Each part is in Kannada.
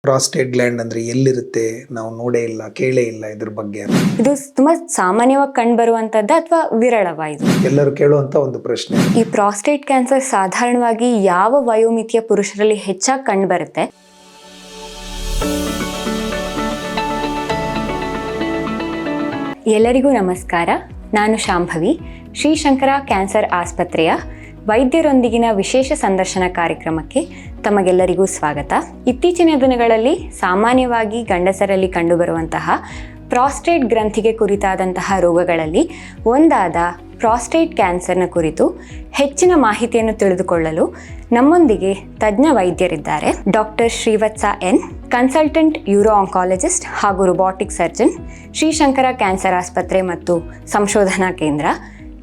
ಪ್ರಾಸ್ಟೇಟ್ ಗ್ಲ್ಯಾಂಡ್ ಅಂದ್ರೆ ಎಲ್ಲಿರುತ್ತೆ, ನಾವು ನೋಡೇ ಇಲ್ಲ, ಕೇಳೇ ಇಲ್ಲ ಇದ್ರ ಬಗ್ಗೆ. ಇದು ತುಂಬಾ ಸಾಮಾನ್ಯವಾಗಿ ಕಂಡು ಬರುವಂತದ್ದ ಅಥವಾ ವಿರಳವಾ ಇದು? ಎಲ್ಲರೂ ಕೇಳುವಂತ ಒಂದು ಪ್ರಶ್ನೆ. ಈ ಪ್ರಾಸ್ಟೇಟ್ ಕ್ಯಾನ್ಸರ್ ಸಾಧಾರಣವಾಗಿ ಯಾವ ವಯೋಮಿತಿಯ ಪುರುಷರಲ್ಲಿ ಹೆಚ್ಚಾಗಿ ಕಂಡು ಬರುತ್ತೆ? ಎಲ್ಲರಿಗೂ ನಮಸ್ಕಾರ. ನಾನು ಶಾಂಭವಿ, ಶ್ರೀಶಂಕರ ಕ್ಯಾನ್ಸರ್ ಆಸ್ಪತ್ರೆಯ ವೈದ್ಯರೊಂದಿಗಿನ ವಿಶೇಷ ಸಂದರ್ಶನ ಕಾರ್ಯಕ್ರಮಕ್ಕೆ ತಮಗೆಲ್ಲರಿಗೂ ಸ್ವಾಗತ. ಇತ್ತೀಚಿನ ದಿನಗಳಲ್ಲಿ ಸಾಮಾನ್ಯವಾಗಿ ಗಂಡಸರಲ್ಲಿ ಕಂಡುಬರುವಂತಹ ಪ್ರಾಸ್ಟೇಟ್ ಗ್ರಂಥಿಗೆ ಕುರಿತಾದಂತಹ ರೋಗಗಳಲ್ಲಿ ಒಂದಾದ ಪ್ರಾಸ್ಟೇಟ್ ಕ್ಯಾನ್ಸರ್ನ ಕುರಿತು ಹೆಚ್ಚಿನ ಮಾಹಿತಿಯನ್ನು ತಿಳಿದುಕೊಳ್ಳಲು ನಮ್ಮೊಂದಿಗೆ ತಜ್ಞ ವೈದ್ಯರಿದ್ದಾರೆ. Doctor Shrivatsa N, consultant uro oncologist ಹಾಗೂ ರೋಬೋಟಿಕ್ ಸರ್ಜನ್, ಶ್ರೀಶಂಕರ ಕ್ಯಾನ್ಸರ್ ಆಸ್ಪತ್ರೆ ಮತ್ತು ಸಂಶೋಧನಾ ಕೇಂದ್ರ.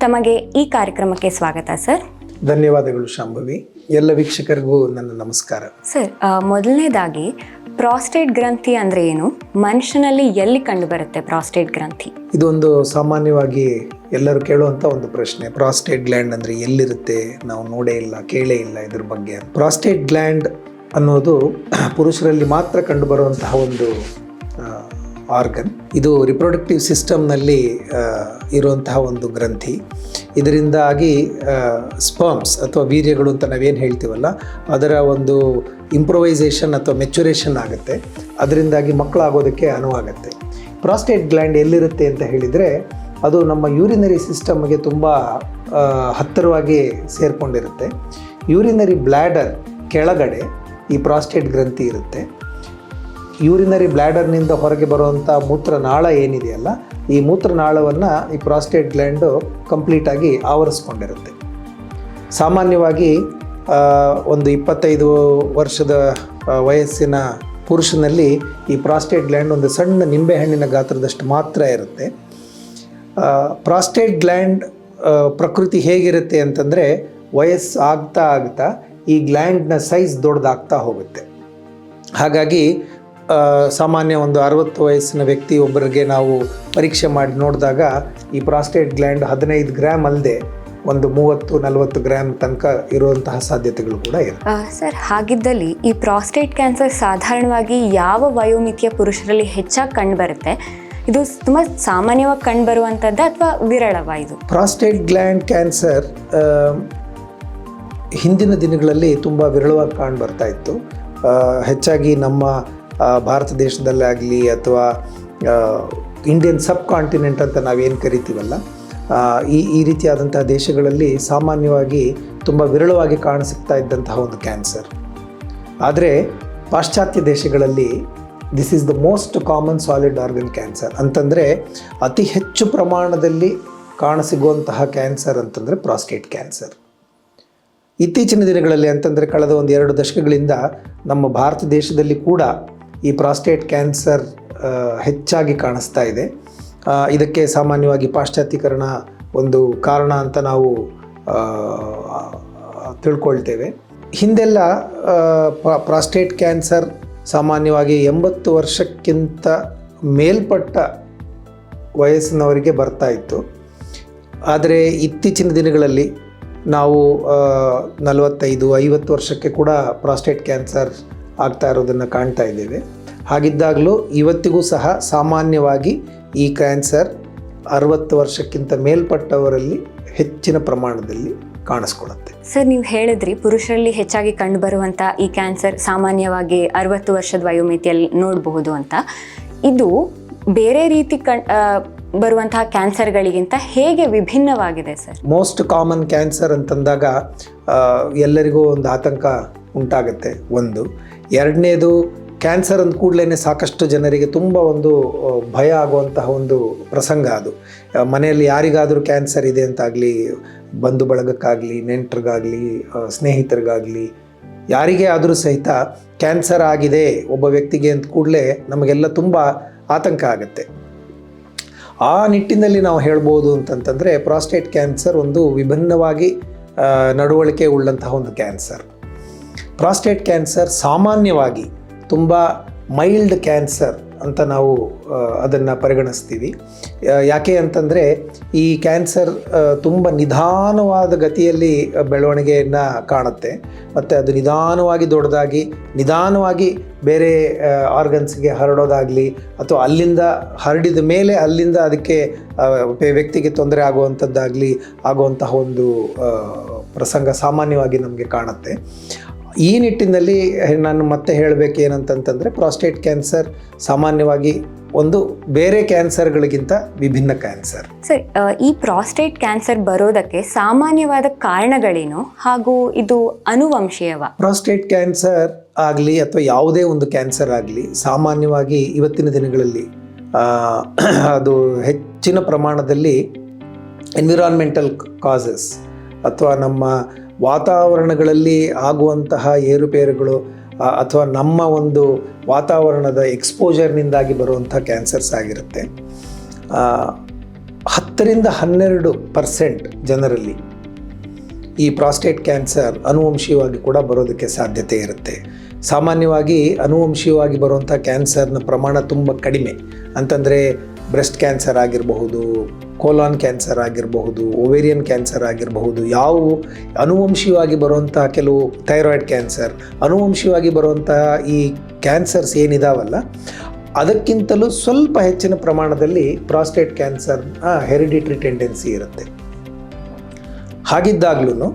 ತಮಗೆ ಈ ಕಾರ್ಯಕ್ರಮಕ್ಕೆ ಸ್ವಾಗತ ಸರ್. ಧನ್ಯವಾದಗಳು ಶಾಂಭವಿ. ಎಲ್ಲ ವೀಕ್ಷಕರಿಗೂ ನನ್ನ ನಮಸ್ಕಾರ. ಸರ್, ಮೊದಲನೇದಾಗಿ ಪ್ರಾಸ್ಟೇಟ್ ಗ್ರಂಥಿ ಅಂದರೆ ಏನು? ಮನುಷ್ಯನಲ್ಲಿ ಎಲ್ಲಿ ಕಂಡುಬರುತ್ತೆ ಪ್ರಾಸ್ಟೇಟ್ ಗ್ರಂಥಿ? ಇದೊಂದು ಸಾಮಾನ್ಯವಾಗಿ ಎಲ್ಲರೂ ಕೇಳುವಂತ ಒಂದು ಪ್ರಶ್ನೆ. ಪ್ರಾಸ್ಟೇಟ್ ಗ್ಲ್ಯಾಂಡ್ ಅಂದ್ರೆ ಎಲ್ಲಿರುತ್ತೆ, ನಾವು ನೋಡೇ ಇಲ್ಲ, ಕೇಳೇ ಇಲ್ಲ ಇದ್ರ ಬಗ್ಗೆ. ಪ್ರಾಸ್ಟೇಟ್ ಗ್ಲ್ಯಾಂಡ್ ಅನ್ನೋದು ಪುರುಷರಲ್ಲಿ ಮಾತ್ರ ಕಂಡುಬರುವಂತಹ ಒಂದು ಆರ್ಗನ್. ಇದು ರಿಪ್ರೊಡಕ್ಟಿವ್ ಸಿಸ್ಟಮ್ನಲ್ಲಿ ಇರುವಂತಹ ಒಂದು ಗ್ರಂಥಿ. ಇದರಿಂದಾಗಿ ಸ್ಪರ್ಮ್ಸ್ ಅಥವಾ ವೀರ್ಯಗಳು ಅಂತ ನಾವೇನು ಹೇಳ್ತೀವಲ್ಲ, ಅದರ ಒಂದು ಇಂಪ್ರೊವೈಸೇಷನ್ ಅಥವಾ ಮೆಚುರೇಷನ್ ಆಗುತ್ತೆ. ಅದರಿಂದಾಗಿ ಮಕ್ಕಳಾಗೋದಕ್ಕೆ ಅನುವಾಗುತ್ತೆ. ಪ್ರಾಸ್ಟೇಟ್ ಗ್ಲ್ಯಾಂಡ್ ಎಲ್ಲಿರುತ್ತೆ ಅಂತ ಹೇಳಿದರೆ, ಅದು ನಮ್ಮ ಯೂರಿನರಿ ಸಿಸ್ಟಮ್ಗೆ ತುಂಬ ಹತ್ತಿರವಾಗಿ ಸೇರಿಕೊಂಡಿರುತ್ತೆ. ಯೂರಿನರಿ ಬ್ಲ್ಯಾಡರ್ ಕೆಳಗಡೆ ಈ ಪ್ರಾಸ್ಟೇಟ್ ಗ್ರಂಥಿ ಇರುತ್ತೆ. ಯೂರಿನರಿ ಬ್ಲ್ಯಾಡರ್ನಿಂದ ಹೊರಗೆ ಬರುವಂಥ ಮೂತ್ರನಾಳ ಏನಿದೆಯಲ್ಲ, ಈ ಮೂತ್ರನಾಳವನ್ನು ಈ ಪ್ರಾಸ್ಟೇಟ್ ಗ್ಲ್ಯಾಂಡು ಕಂಪ್ಲೀಟಾಗಿ ಆವರಿಸ್ಕೊಂಡಿರುತ್ತೆ. ಸಾಮಾನ್ಯವಾಗಿ ಒಂದು 25 ವರ್ಷದ ವಯಸ್ಸಿನ ಪುರುಷನಲ್ಲಿ ಈ ಪ್ರಾಸ್ಟೇಟ್ ಗ್ಲ್ಯಾಂಡ್ ಒಂದು ಸಣ್ಣ ನಿಂಬೆಹಣ್ಣಿನ ಗಾತ್ರದಷ್ಟು ಮಾತ್ರ ಇರುತ್ತೆ. ಪ್ರಾಸ್ಟೇಟ್ ಗ್ಲ್ಯಾಂಡ್ ಪ್ರಕೃತಿ ಹೇಗಿರುತ್ತೆ ಅಂತಂದರೆ, ವಯಸ್ಸು ಆಗ್ತಾ ಈ ಗ್ಲ್ಯಾಂಡ್ನ ಸೈಜ್ ದೊಡ್ಡದಾಗ್ತಾ ಹೋಗುತ್ತೆ. ಹಾಗಾಗಿ ಸಾಮಾನ್ಯ ಒಂದು 60 ವಯಸ್ಸಿನ ವ್ಯಕ್ತಿ ಒಬ್ಬರಿಗೆ ನಾವು ಪರೀಕ್ಷೆ ಮಾಡಿ ನೋಡಿದಾಗ ಈ ಪ್ರಾಸ್ಟೇಟ್ ಗ್ಲ್ಯಾಂಡ್ 15 ಗ್ರಾಮ್ ಅಲ್ಲದೆ ಒಂದು 30-40 ಗ್ರಾಮ್ ತನಕ ಇರುವಂತಹ ಸಾಧ್ಯತೆಗಳು ಕೂಡ ಇರುತ್ತೆ. ಸರ್, ಹಾಗಿದ್ದಲ್ಲಿ ಈ ಪ್ರಾಸ್ಟೇಟ್ ಕ್ಯಾನ್ಸರ್ ಸಾಧಾರಣವಾಗಿ ಯಾವ ವಯೋಮಿತಿಯ ಪುರುಷರಲ್ಲಿ ಹೆಚ್ಚಾಗಿ ಕಂಡುಬರುತ್ತೆ? ಇದು ತುಂಬ ಸಾಮಾನ್ಯವಾಗಿ ಕಂಡುಬರುವಂಥದ್ದು ಅಥವಾ ವಿರಳವಾ ಇದು? ಪ್ರಾಸ್ಟೇಟ್ ಗ್ಲ್ಯಾಂಡ್ ಕ್ಯಾನ್ಸರ್ ಹಿಂದಿನ ದಿನಗಳಲ್ಲಿ ತುಂಬ ವಿರಳವಾಗಿ ಕಾಣ್ ಬರ್ತಾ ಇತ್ತು. ಹೆಚ್ಚಾಗಿ ನಮ್ಮ ಭಾರತ ದೇಶದಲ್ಲಾಗಲಿ ಅಥವಾ ಇಂಡಿಯನ್ ಸಬ್ ಕಾಂಟಿನೆಂಟ್ ಅಂತ ನಾವೇನು ಕರಿತೀವಲ್ಲ, ಈ ರೀತಿಯಾದಂತಹ ದೇಶಗಳಲ್ಲಿ ಸಾಮಾನ್ಯವಾಗಿ ತುಂಬ ವಿರಳವಾಗಿ ಕಾಣಸಿಗ್ತಾ ಇದ್ದಂತಹ ಒಂದು ಕ್ಯಾನ್ಸರ್. ಆದರೆ ಪಾಶ್ಚಾತ್ಯ ದೇಶಗಳಲ್ಲಿ this is the most common solid organ cancer ಅಂತಂದರೆ, ಅತಿ ಹೆಚ್ಚು ಪ್ರಮಾಣದಲ್ಲಿ ಕಾಣಸಿಗುವಂತಹ ಕ್ಯಾನ್ಸರ್ ಅಂತಂದರೆ ಪ್ರಾಸ್ಟೇಟ್ ಕ್ಯಾನ್ಸರ್. ಇತ್ತೀಚಿನ ದಿನಗಳಲ್ಲಿ ಅಂತಂದರೆ ಕಳೆದ ಒಂದು 2 ದಶಕಗಳಿಂದ ನಮ್ಮ ಭಾರತ ದೇಶದಲ್ಲಿ ಕೂಡ ಈ ಪ್ರಾಸ್ಟೇಟ್ ಕ್ಯಾನ್ಸರ್ ಹೆಚ್ಚಾಗಿ ಕಾಣಿಸ್ತಾ ಇದೆ. ಇದಕ್ಕೆ ಸಾಮಾನ್ಯವಾಗಿ ಪಾಶ್ಚಾತ್ಯೀಕರಣ ಒಂದು ಕಾರಣ ಅಂತ ನಾವು ತಿಳ್ಕೊಳ್ತೇವೆ. ಹಿಂದೆಲ್ಲ ಪ್ರಾಸ್ಟೇಟ್ ಕ್ಯಾನ್ಸರ್ ಸಾಮಾನ್ಯವಾಗಿ 80 ವರ್ಷಕ್ಕಿಂತ ಮೇಲ್ಪಟ್ಟ ವಯಸ್ಸಿನವರಿಗೆ ಬರ್ತಾ ಇತ್ತು. ಆದರೆ ಇತ್ತೀಚಿನ ದಿನಗಳಲ್ಲಿ ನಾವು 45-50 ವರ್ಷಕ್ಕೆ ಕೂಡ ಪ್ರಾಸ್ಟೇಟ್ ಕ್ಯಾನ್ಸರ್ ಆಗ್ತಾ ಇರೋದನ್ನು ಕಾಣ್ತಾ ಇದ್ದೇವೆ. ಹಾಗಿದ್ದಾಗಲೂ ಇವತ್ತಿಗೂ ಸಹ ಸಾಮಾನ್ಯವಾಗಿ ಈ ಕ್ಯಾನ್ಸರ್ 60 ವರ್ಷಕ್ಕಿಂತ ಮೇಲ್ಪಟ್ಟವರಲ್ಲಿ ಹೆಚ್ಚಿನ ಪ್ರಮಾಣದಲ್ಲಿ ಕಾಣಿಸ್ಕೊಳ್ಳುತ್ತೆ. ಸರ್, ನೀವು ಹೇಳಿದ್ರಿ ಪುರುಷರಲ್ಲಿ ಹೆಚ್ಚಾಗಿ ಕಂಡುಬರುವಂಥ ಈ ಕ್ಯಾನ್ಸರ್ ಸಾಮಾನ್ಯವಾಗಿ 60 ವರ್ಷದ ವಯೋಮಿತಿಯಲ್ಲಿ ನೋಡಬಹುದು ಅಂತ. ಇದು ಬೇರೆ ರೀತಿ ಬರುವಂತಹ ಕ್ಯಾನ್ಸರ್ಗಳಿಗಿಂತ ಹೇಗೆ ವಿಭಿನ್ನವಾಗಿದೆ ಸರ್? ಮೋಸ್ಟ್ ಕಾಮನ್ ಕ್ಯಾನ್ಸರ್ ಅಂತಂದಾಗ ಎಲ್ಲರಿಗೂ ಒಂದು ಆತಂಕ ಉಂಟಾಗುತ್ತೆ. ಒಂದು. ಎರಡನೇದು, ಕ್ಯಾನ್ಸರ್ ಅಂದ ಕೂಡಲೇ ಸಾಕಷ್ಟು ಜನರಿಗೆ ತುಂಬ ಒಂದು ಭಯ ಆಗುವಂತಹ ಒಂದು ಪ್ರಸಂಗ ಅದು. ಮನೆಯಲ್ಲಿ ಯಾರಿಗಾದರೂ ಕ್ಯಾನ್ಸರ್ ಇದೆ ಅಂತಾಗಲಿ, ಬಂಧು ಬಳಗಕ್ಕಾಗಲಿ, ನೆಂಟರಿಗಾಗಲಿ, ಸ್ನೇಹಿತರಿಗಾಗಲಿ, ಯಾರಿಗೇ ಆದರೂ ಸಹಿತ ಕ್ಯಾನ್ಸರ್ ಆಗಿದೆ ಒಬ್ಬ ವ್ಯಕ್ತಿಗೆ ಅಂದ ಕೂಡಲೇ ನಮಗೆಲ್ಲ ತುಂಬ ಆತಂಕ ಆಗುತ್ತೆ. ಆ ನಿಟ್ಟಿನಲ್ಲಿ ನಾವು ಹೇಳ್ಬೋದು ಅಂತಂತಂದರೆ, ಪ್ರಾಸ್ಟೇಟ್ ಕ್ಯಾನ್ಸರ್ ಒಂದು ವಿಭಿನ್ನವಾಗಿ ನಡವಳಿಕೆ ಉಳ್ಳಂತಹ ಒಂದು ಕ್ಯಾನ್ಸರ್. ಪ್ರಾಸ್ಟೇಟ್ ಕ್ಯಾನ್ಸರ್ ಸಾಮಾನ್ಯವಾಗಿ ತುಂಬ ಮೈಲ್ಡ್ ಕ್ಯಾನ್ಸರ್ ಅಂತ ನಾವು ಅದನ್ನು ಪರಿಗಣಿಸ್ತೀವಿ. ಯಾಕೆ ಅಂತಂದರೆ ಈ ಕ್ಯಾನ್ಸರ್ ತುಂಬ ನಿಧಾನವಾದ ಗತಿಯಲ್ಲಿ ಬೆಳವಣಿಗೆಯನ್ನು ಕಾಣುತ್ತೆ ಮತ್ತು ಅದು ನಿಧಾನವಾಗಿ ದೊಡ್ಡದಾಗಿ ನಿಧಾನವಾಗಿ ಬೇರೆ ಆರ್ಗನ್ಸ್ಗೆ ಹರಡೋದಾಗಲಿ ಅಥವಾ ಅಲ್ಲಿಂದ ಹರಡಿದ ಮೇಲೆ ಅಲ್ಲಿಂದ ಅದಕ್ಕೆ ವ್ಯಕ್ತಿಗೆ ತೊಂದರೆ ಆಗುವಂತಹ ಒಂದು ಪ್ರಸಂಗ ಸಾಮಾನ್ಯವಾಗಿ ನಮಗೆ ಕಾಣುತ್ತೆ. ಈ ನಿಟ್ಟಿನಲ್ಲಿ ನಾನು ಮತ್ತೆ ಹೇಳಬೇಕೇನಂತಂತಂದರೆ ಪ್ರಾಸ್ಟೇಟ್ ಕ್ಯಾನ್ಸರ್ ಸಾಮಾನ್ಯವಾಗಿ ಒಂದು ಬೇರೆ ಕ್ಯಾನ್ಸರ್ಗಳಿಗಿಂತ ವಿಭಿನ್ನ ಕ್ಯಾನ್ಸರ್. ಸರ್, ಈ ಪ್ರಾಸ್ಟೇಟ್ ಕ್ಯಾನ್ಸರ್ ಬರೋದಕ್ಕೆ ಸಾಮಾನ್ಯವಾದ ಕಾರಣಗಳೇನು ಹಾಗೂ ಇದು ಅನುವಂಶೀಯವ? ಪ್ರಾಸ್ಟೇಟ್ ಕ್ಯಾನ್ಸರ್ ಆಗಲಿ ಅಥವಾ ಯಾವುದೇ ಒಂದು ಕ್ಯಾನ್ಸರ್ ಆಗಲಿ ಸಾಮಾನ್ಯವಾಗಿ ಇವತ್ತಿನ ದಿನಗಳಲ್ಲಿ ಅದು ಹೆಚ್ಚಿನ ಪ್ರಮಾಣದಲ್ಲಿ ಎನ್ವಿರಾನ್ಮೆಂಟಲ್ ಕಾಸಸ್ ಅಥವಾ ನಮ್ಮ ವಾತಾವರಣಗಳಲ್ಲಿ ಆಗುವಂತಹ ಏರುಪೇರುಗಳು ಅಥವಾ ನಮ್ಮ ಒಂದು ವಾತಾವರಣದ ಎಕ್ಸ್ಪೋಜರ್ನಿಂದಾಗಿ ಬರುವಂಥ ಕ್ಯಾನ್ಸರ್ಸ್ ಆಗಿರುತ್ತೆ. 10-12% ಜನರಲ್ಲಿ ಈ ಪ್ರಾಸ್ಟೇಟ್ ಕ್ಯಾನ್ಸರ್ ಅನುವಂಶೀಯವಾಗಿ ಕೂಡ ಬರೋದಕ್ಕೆ ಸಾಧ್ಯತೆ ಇರುತ್ತೆ. ಸಾಮಾನ್ಯವಾಗಿ ಅನುವಂಶೀಯವಾಗಿ ಬರುವಂಥ ಕ್ಯಾನ್ಸರ್ನ ಪ್ರಮಾಣ ತುಂಬ ಕಡಿಮೆ. ಅಂತಂದರೆ ಬ್ರೆಸ್ಟ್ ಕ್ಯಾನ್ಸರ್ ಆಗಿರಬಹುದು, ಕೋಲಾನ್ ಕ್ಯಾನ್ಸರ್ ಆಗಿರಬಹುದು, ಓವೇರಿಯನ್ ಕ್ಯಾನ್ಸರ್ ಆಗಿರಬಹುದು, ಯಾವುವು ಅನುವಂಶೀಯವಾಗಿ ಬರುವಂಥ ಕೆಲವು ಥೈರಾಯ್ಡ್ ಕ್ಯಾನ್ಸರ್, ಅನುವಂಶೀಯವಾಗಿ ಬರುವಂತಹ ಈ ಕ್ಯಾನ್ಸರ್ಸ್ ಏನಿದಾವಲ್ಲ ಅದಕ್ಕಿಂತಲೂ ಸ್ವಲ್ಪ ಹೆಚ್ಚಿನ ಪ್ರಮಾಣದಲ್ಲಿ ಪ್ರಾಸ್ಟೇಟ್ ಕ್ಯಾನ್ಸರ್ ಹೆರಿಡಿಟ್ರಿ ಟೆಂಡೆನ್ಸಿ ಇರುತ್ತೆ. ಹಾಗಿದ್ದಾಗ್ಲೂ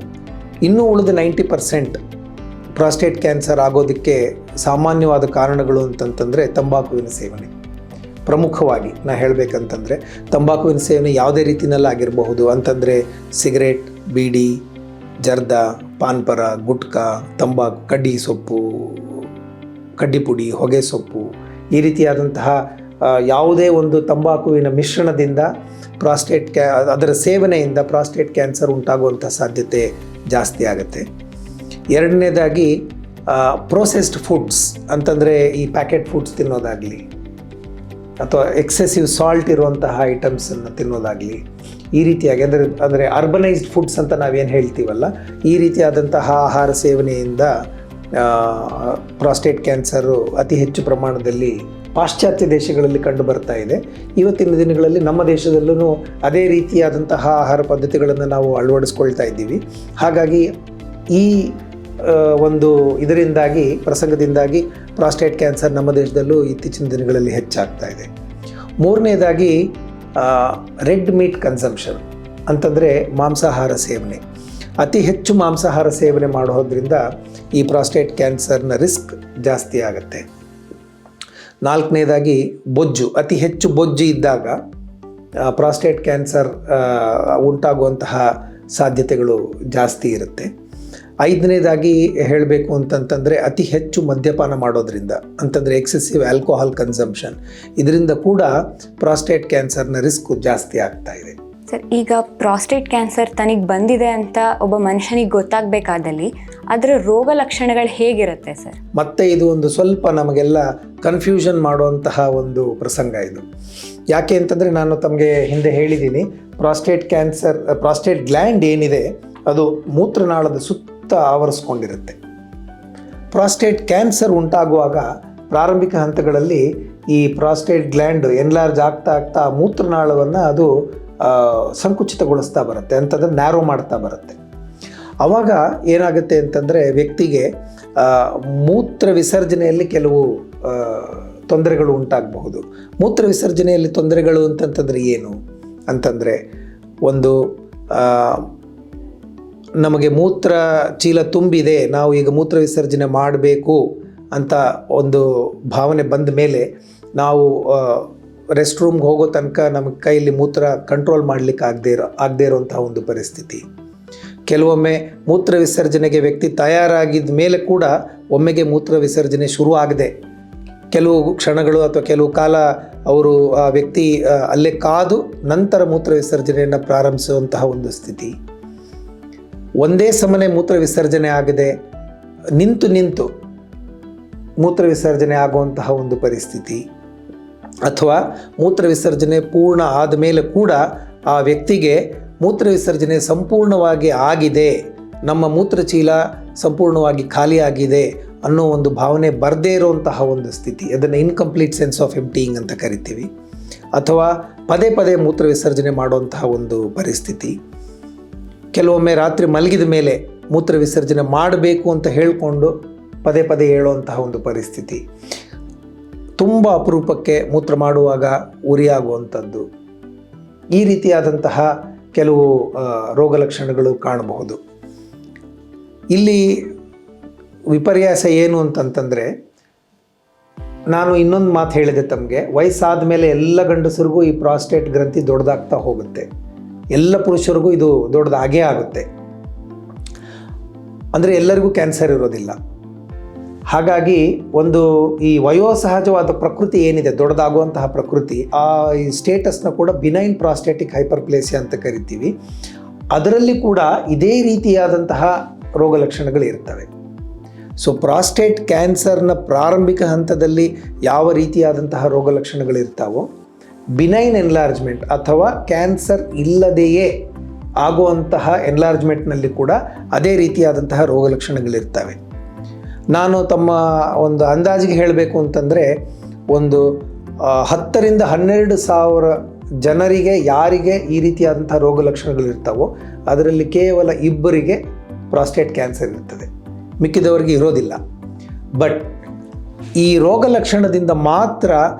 ಇನ್ನೂ ಉಳಿದ 90% ಪ್ರಾಸ್ಟೇಟ್ ಕ್ಯಾನ್ಸರ್ ಆಗೋದಕ್ಕೆ ಸಾಮಾನ್ಯವಾದ ಕಾರಣಗಳು ಅಂತಂತಂದರೆ ತಂಬಾಕುವಿನ ಸೇವನೆ. ಪ್ರಮುಖವಾಗಿ ನಾ ಹೇಳಬೇಕಂತಂದರೆ ತಂಬಾಕುವಿನ ಸೇವನೆ ಯಾವುದೇ ರೀತಿಯಲ್ಲಿ ಆಗಿರಬಹುದು. ಅಂತಂದರೆ ಸಿಗರೇಟ್, ಬೀಡಿ, ಜರ್ದ, ಪಾನ್ಪರ, ಗುಟ್ಕಾ, ತಂಬಾಕು, ಕಡ್ಡಿ ಸೊಪ್ಪು, ಕಡ್ಡಿ ಪುಡಿ, ಹೊಗೆ ಸೊಪ್ಪು, ಈ ರೀತಿಯಾದಂತಹ ಯಾವುದೇ ಒಂದು ತಂಬಾಕುವಿನ ಮಿಶ್ರಣದಿಂದ ಅದರ ಸೇವನೆಯಿಂದ ಪ್ರಾಸ್ಟೇಟ್ ಕ್ಯಾನ್ಸರ್ ಉಂಟಾಗುವಂಥ ಸಾಧ್ಯತೆ ಜಾಸ್ತಿ ಆಗುತ್ತೆ. ಎರಡನೇದಾಗಿ ಪ್ರೊಸೆಸ್ಡ್ ಫುಡ್ಸ್ ಅಂತಂದರೆ ಈ ಪ್ಯಾಕೆಟ್ ಫುಡ್ಸ್ ತಿನ್ನೋದಾಗಲಿ ಅಥವಾ ಎಕ್ಸೆಸಿವ್ ಸಾಲ್ಟ್ ಇರುವಂತಹ ಐಟಮ್ಸನ್ನು ತಿನ್ನೋದಾಗಲಿ, ಈ ರೀತಿಯಾಗಿ ಅಂದರೆ ಅರ್ಬನೈಸ್ಡ್ ಫುಡ್ಸ್ ಅಂತ ನಾವೇನು ಹೇಳ್ತೀವಲ್ಲ, ಈ ರೀತಿಯಾದಂತಹ ಆಹಾರ ಸೇವನೆಯಿಂದ ಪ್ರಾಸ್ಟೇಟ್ ಕ್ಯಾನ್ಸರು ಅತಿ ಹೆಚ್ಚು ಪ್ರಮಾಣದಲ್ಲಿ ಪಾಶ್ಚಾತ್ಯ ದೇಶಗಳಲ್ಲಿ ಕಂಡು ಬರ್ತಾ ಇದೆ. ಇವತ್ತಿನ ದಿನಗಳಲ್ಲಿ ನಮ್ಮ ದೇಶದಲ್ಲೂ ಅದೇ ರೀತಿಯಾದಂತಹ ಆಹಾರ ಪದ್ಧತಿಗಳನ್ನು ನಾವು ಅಳವಡಿಸ್ಕೊಳ್ತಾ ಇದ್ದೀವಿ. ಹಾಗಾಗಿ ಈ ಒಂದು ಇದರಿಂದಾಗಿ ಪ್ರಸಂಗದಿಂದಾಗಿ ಪ್ರಾಸ್ಟೇಟ್ ಕ್ಯಾನ್ಸರ್ ನಮ್ಮ ದೇಶದಲ್ಲೂ ಇತ್ತೀಚಿನ ದಿನಗಳಲ್ಲಿ ಹೆಚ್ಚಾಗ್ತಾ ಇದೆ. ಮೂರನೇದಾಗಿ ರೆಡ್ ಮೀಟ್ ಕನ್ಸಂಪ್ಷನ್ ಅಂತಂದರೆ ಮಾಂಸಾಹಾರ ಸೇವನೆ. ಅತಿ ಹೆಚ್ಚು ಮಾಂಸಾಹಾರ ಸೇವನೆ ಮಾಡೋದ್ರಿಂದ ಈ ಪ್ರಾಸ್ಟೇಟ್ ಕ್ಯಾನ್ಸರ್ನ ರಿಸ್ಕ್ ಜಾಸ್ತಿ ಆಗುತ್ತೆ. ನಾಲ್ಕನೇದಾಗಿ ಬೊಜ್ಜು. ಅತಿ ಹೆಚ್ಚು ಬೊಜ್ಜು ಇದ್ದಾಗ ಪ್ರಾಸ್ಟೇಟ್ ಕ್ಯಾನ್ಸರ್ ಉಂಟಾಗುವಂತಹ ಸಾಧ್ಯತೆಗಳು ಜಾಸ್ತಿ ಇರುತ್ತೆ. ಐದನೇದಾಗಿ ಹೇಳಬೇಕು ಅಂತಂತಂದರೆ ಅತಿ ಹೆಚ್ಚು ಮದ್ಯಪಾನ ಮಾಡೋದ್ರಿಂದ, ಅಂತಂದರೆ ಎಕ್ಸೆಸಿವ್ ಆಲ್ಕೋಹಾಲ್ ಕನ್ಸಂಪ್ಷನ್, ಇದರಿಂದ ಕೂಡ ಪ್ರಾಸ್ಟೇಟ್ ಕ್ಯಾನ್ಸರ್ನ ರಿಸ್ಕು ಜಾಸ್ತಿ ಆಗ್ತಾ ಇದೆ. ಸರ್, ಈಗ ಪ್ರಾಸ್ಟೇಟ್ ಕ್ಯಾನ್ಸರ್ ತನಗೆ ಬಂದಿದೆ ಅಂತ ಒಬ್ಬ ಮನುಷ್ಯನಿಗೆ ಗೊತ್ತಾಗಬೇಕಾದಲ್ಲಿ ಅದರ ರೋಗ ಲಕ್ಷಣಗಳು ಹೇಗಿರುತ್ತೆ ಸರ್? ಮತ್ತೆ ಇದು ಒಂದು ಸ್ವಲ್ಪ ನಮಗೆಲ್ಲ ಕನ್ಫ್ಯೂಷನ್ ಮಾಡುವಂತಹ ಒಂದು ಪ್ರಸಂಗ ಇದು. ಯಾಕೆ ಅಂತಂದರೆ ನಾನು ತಮಗೆ ಹಿಂದೆ ಹೇಳಿದ್ದೀನಿ, ಪ್ರಾಸ್ಟೇಟ್ ಗ್ಲ್ಯಾಂಡ್ ಏನಿದೆ ಅದು ಮೂತ್ರನಾಳದ ಸುತ್ತ ಆವರಿಸ್ಕೊಂಡಿರುತ್ತೆ. ಪ್ರಾಸ್ಟೇಟ್ ಕ್ಯಾನ್ಸರ್ ಉಂಟಾಗುವಾಗ ಪ್ರಾರಂಭಿಕ ಹಂತಗಳಲ್ಲಿ ಈ ಪ್ರಾಸ್ಟೇಟ್ ಗ್ಲ್ಯಾಂಡ್ ಎನ್ಲಾರ್ಜ್ ಆಗ್ತಾ ಮೂತ್ರನಾಳವನ್ನು ಅದು ಸಂಕುಚಿತಗೊಳಿಸ್ತಾ ಬರುತ್ತೆ, ಅಂತಂದರೆ ನ್ಯಾರೋ ಮಾಡ್ತಾ ಬರುತ್ತೆ. ಆವಾಗ ಏನಾಗುತ್ತೆ ಅಂತಂದರೆ ವ್ಯಕ್ತಿಗೆ ಮೂತ್ರ ವಿಸರ್ಜನೆಯಲ್ಲಿ ಕೆಲವು ತೊಂದರೆಗಳು ಉಂಟಾಗಬಹುದು. ಮೂತ್ರ ವಿಸರ್ಜನೆಯಲ್ಲಿ ತೊಂದರೆಗಳು ಅಂತಂತಂದರೆ ಏನು ಅಂತಂದರೆ, ಒಂದು ನಮಗೆ ಮೂತ್ರ ಚೀಲ ತುಂಬಿದೆ, ನಾವು ಈಗ ಮೂತ್ರ ವಿಸರ್ಜನೆ ಮಾಡಬೇಕು ಅಂತ ಒಂದು ಭಾವನೆ ಬಂದ ಮೇಲೆ ನಾವು ರೆಸ್ಟ್ ರೂಮ್ಗೆ ಹೋಗೋ ತನಕ ನಮ್ಮ ಕೈಯಲ್ಲಿ ಮೂತ್ರ ಕಂಟ್ರೋಲ್ ಮಾಡಲಿಕ್ಕೆ ಆಗದೇ ಇರೋಂಥ ಒಂದು ಪರಿಸ್ಥಿತಿ. ಕೆಲವೊಮ್ಮೆ ಮೂತ್ರ ವಿಸರ್ಜನೆಗೆ ವ್ಯಕ್ತಿ ತಯಾರಾಗಿದ್ದ ಮೇಲೆ ಕೂಡ ಒಮ್ಮೆಗೆ ಮೂತ್ರ ವಿಸರ್ಜನೆ ಶುರು ಆಗದೆ ಕೆಲವು ಕ್ಷಣಗಳು ಅಥವಾ ಕೆಲವು ಕಾಲ ಅವರು ಆ ವ್ಯಕ್ತಿ ಅಲ್ಲೇ ಕಾದು ನಂತರ ಮೂತ್ರ ವಿಸರ್ಜನೆಯನ್ನು ಪ್ರಾರಂಭಿಸುವಂತಹ ಒಂದು ಸ್ಥಿತಿ. ಒಂದೇ ಸಮನೆ ಮೂತ್ರ ವಿಸರ್ಜನೆ ಆಗದೆ ನಿಂತು ಮೂತ್ರ ವಿಸರ್ಜನೆ ಆಗುವಂತಹ ಒಂದು ಪರಿಸ್ಥಿತಿ, ಅಥವಾ ಮೂತ್ರ ವಿಸರ್ಜನೆ ಪೂರ್ಣ ಆದ ಮೇಲೆ ಕೂಡ ಆ ವ್ಯಕ್ತಿಗೆ ಮೂತ್ರ ವಿಸರ್ಜನೆ ಸಂಪೂರ್ಣವಾಗಿ ಆಗಿದೆ, ನಮ್ಮ ಮೂತ್ರಚೀಲ ಸಂಪೂರ್ಣವಾಗಿ ಖಾಲಿಯಾಗಿದೆ ಅನ್ನೋ ಒಂದು ಭಾವನೆ ಬರದೇ ಇರುವಂತಹ ಒಂದು ಸ್ಥಿತಿ, ಅದನ್ನು ಇನ್ಕಂಪ್ಲೀಟ್ ಸೆನ್ಸ್ ಆಫ್ ಎಂಪ್ಟಿಯಿಂಗ್ ಅಂತ ಕರಿತೀವಿ. ಅಥವಾ ಪದೇ ಪದೇ ಮೂತ್ರ ವಿಸರ್ಜನೆ ಮಾಡುವಂತಹ ಒಂದು ಪರಿಸ್ಥಿತಿ. ಕೆಲವೊಮ್ಮೆ ರಾತ್ರಿ ಮಲಗಿದ ಮೇಲೆ ಮೂತ್ರ ವಿಸರ್ಜನೆ ಮಾಡಬೇಕು ಅಂತ ಹೇಳಿಕೊಂಡು ಪದೇ ಪದೇ ಹೇಳುವಂತಹ ಒಂದು ಪರಿಸ್ಥಿತಿ. ತುಂಬ ಅಪರೂಪಕ್ಕೆ ಮೂತ್ರ ಮಾಡುವಾಗ ಉರಿಯಾಗುವಂಥದ್ದು. ಈ ರೀತಿಯಾದಂತಹ ಕೆಲವು ರೋಗ ಲಕ್ಷಣಗಳು ಕಾಣಬಹುದು. ಇಲ್ಲಿ ವಿಪರ್ಯಾಸ ಏನು ಅಂತಂತಂದರೆ, ನಾನು ಇನ್ನೊಂದು ಮಾತು ಹೇಳಿದೆ ತಮಗೆ, ವಯಸ್ಸಾದ ಮೇಲೆ ಎಲ್ಲ ಗಂಡಸರಿಗೂ ಈ ಪ್ರಾಸ್ಟೇಟ್ ಗ್ರಂಥಿ ದೊಡ್ಡದಾಗ್ತಾ ಹೋಗುತ್ತೆ, ಎಲ್ಲ ಪುರುಷರಿಗೂ ಇದು ದೊಡ್ಡದಾಗೇ ಆಗುತ್ತೆ. ಅಂದರೆ ಎಲ್ಲರಿಗೂ ಕ್ಯಾನ್ಸರ್ ಇರೋದಿಲ್ಲ. ಹಾಗಾಗಿ ಒಂದು ಈ ವಯೋಸಹಜವಾದ ಪ್ರಕೃತಿ ಏನಿದೆ, ದೊಡ್ಡದಾಗುವಂತಹ ಪ್ರಕೃತಿ, ಆ ಈ ಸ್ಟೇಟಸ್ನ ಕೂಡ ಬಿನೈನ್ ಪ್ರಾಸ್ಟೇಟಿಕ್ ಹೈಪರ್ಪ್ಲೇಸಿಯಾ ಅಂತ ಕರಿತೀವಿ. ಅದರಲ್ಲಿ ಕೂಡ ಇದೇ ರೀತಿಯಾದಂತಹ ರೋಗ ಲಕ್ಷಣಗಳು ಇರ್ತವೆ. ಸೊ ಪ್ರಾಸ್ಟೇಟ್ ಕ್ಯಾನ್ಸರ್ನ ಪ್ರಾರಂಭಿಕ ಹಂತದಲ್ಲಿ ಯಾವ ರೀತಿಯಾದಂತಹ ರೋಗ ಲಕ್ಷಣಗಳಿರ್ತಾವೋ, ಬಿನೈನ್ ಎನ್ಲಾರ್ಜ್ಮೆಂಟ್ ಅಥವಾ ಕ್ಯಾನ್ಸರ್ ಇಲ್ಲದೆಯೇ ಆಗುವಂತಹ ಎನ್ಲಾರ್ಜ್ಮೆಂಟ್ನಲ್ಲಿ ಕೂಡ ಅದೇ ರೀತಿಯಾದಂತಹ ರೋಗ ಲಕ್ಷಣಗಳಿರ್ತವೆ. ನಾನು ತಮ್ಮ ಒಂದು ಅಂದಾಜಿಗೆ ಹೇಳಬೇಕು ಅಂತಂದರೆ, ಒಂದು 10,000 to 12,000 ಜನರಿಗೆ ಯಾರಿಗೆ ಈ ರೀತಿಯಾದಂಥ ರೋಗ ಲಕ್ಷಣಗಳಿರ್ತಾವೋ ಅದರಲ್ಲಿ ಕೇವಲ 2 ಪ್ರಾಸ್ಟೇಟ್ ಕ್ಯಾನ್ಸರ್ ಇರ್ತದೆ, ಮಿಕ್ಕಿದವರಿಗೆ ಇರೋದಿಲ್ಲ. ಬಟ್ ಈ ರೋಗ ಲಕ್ಷಣದಿಂದ ಮಾತ್ರ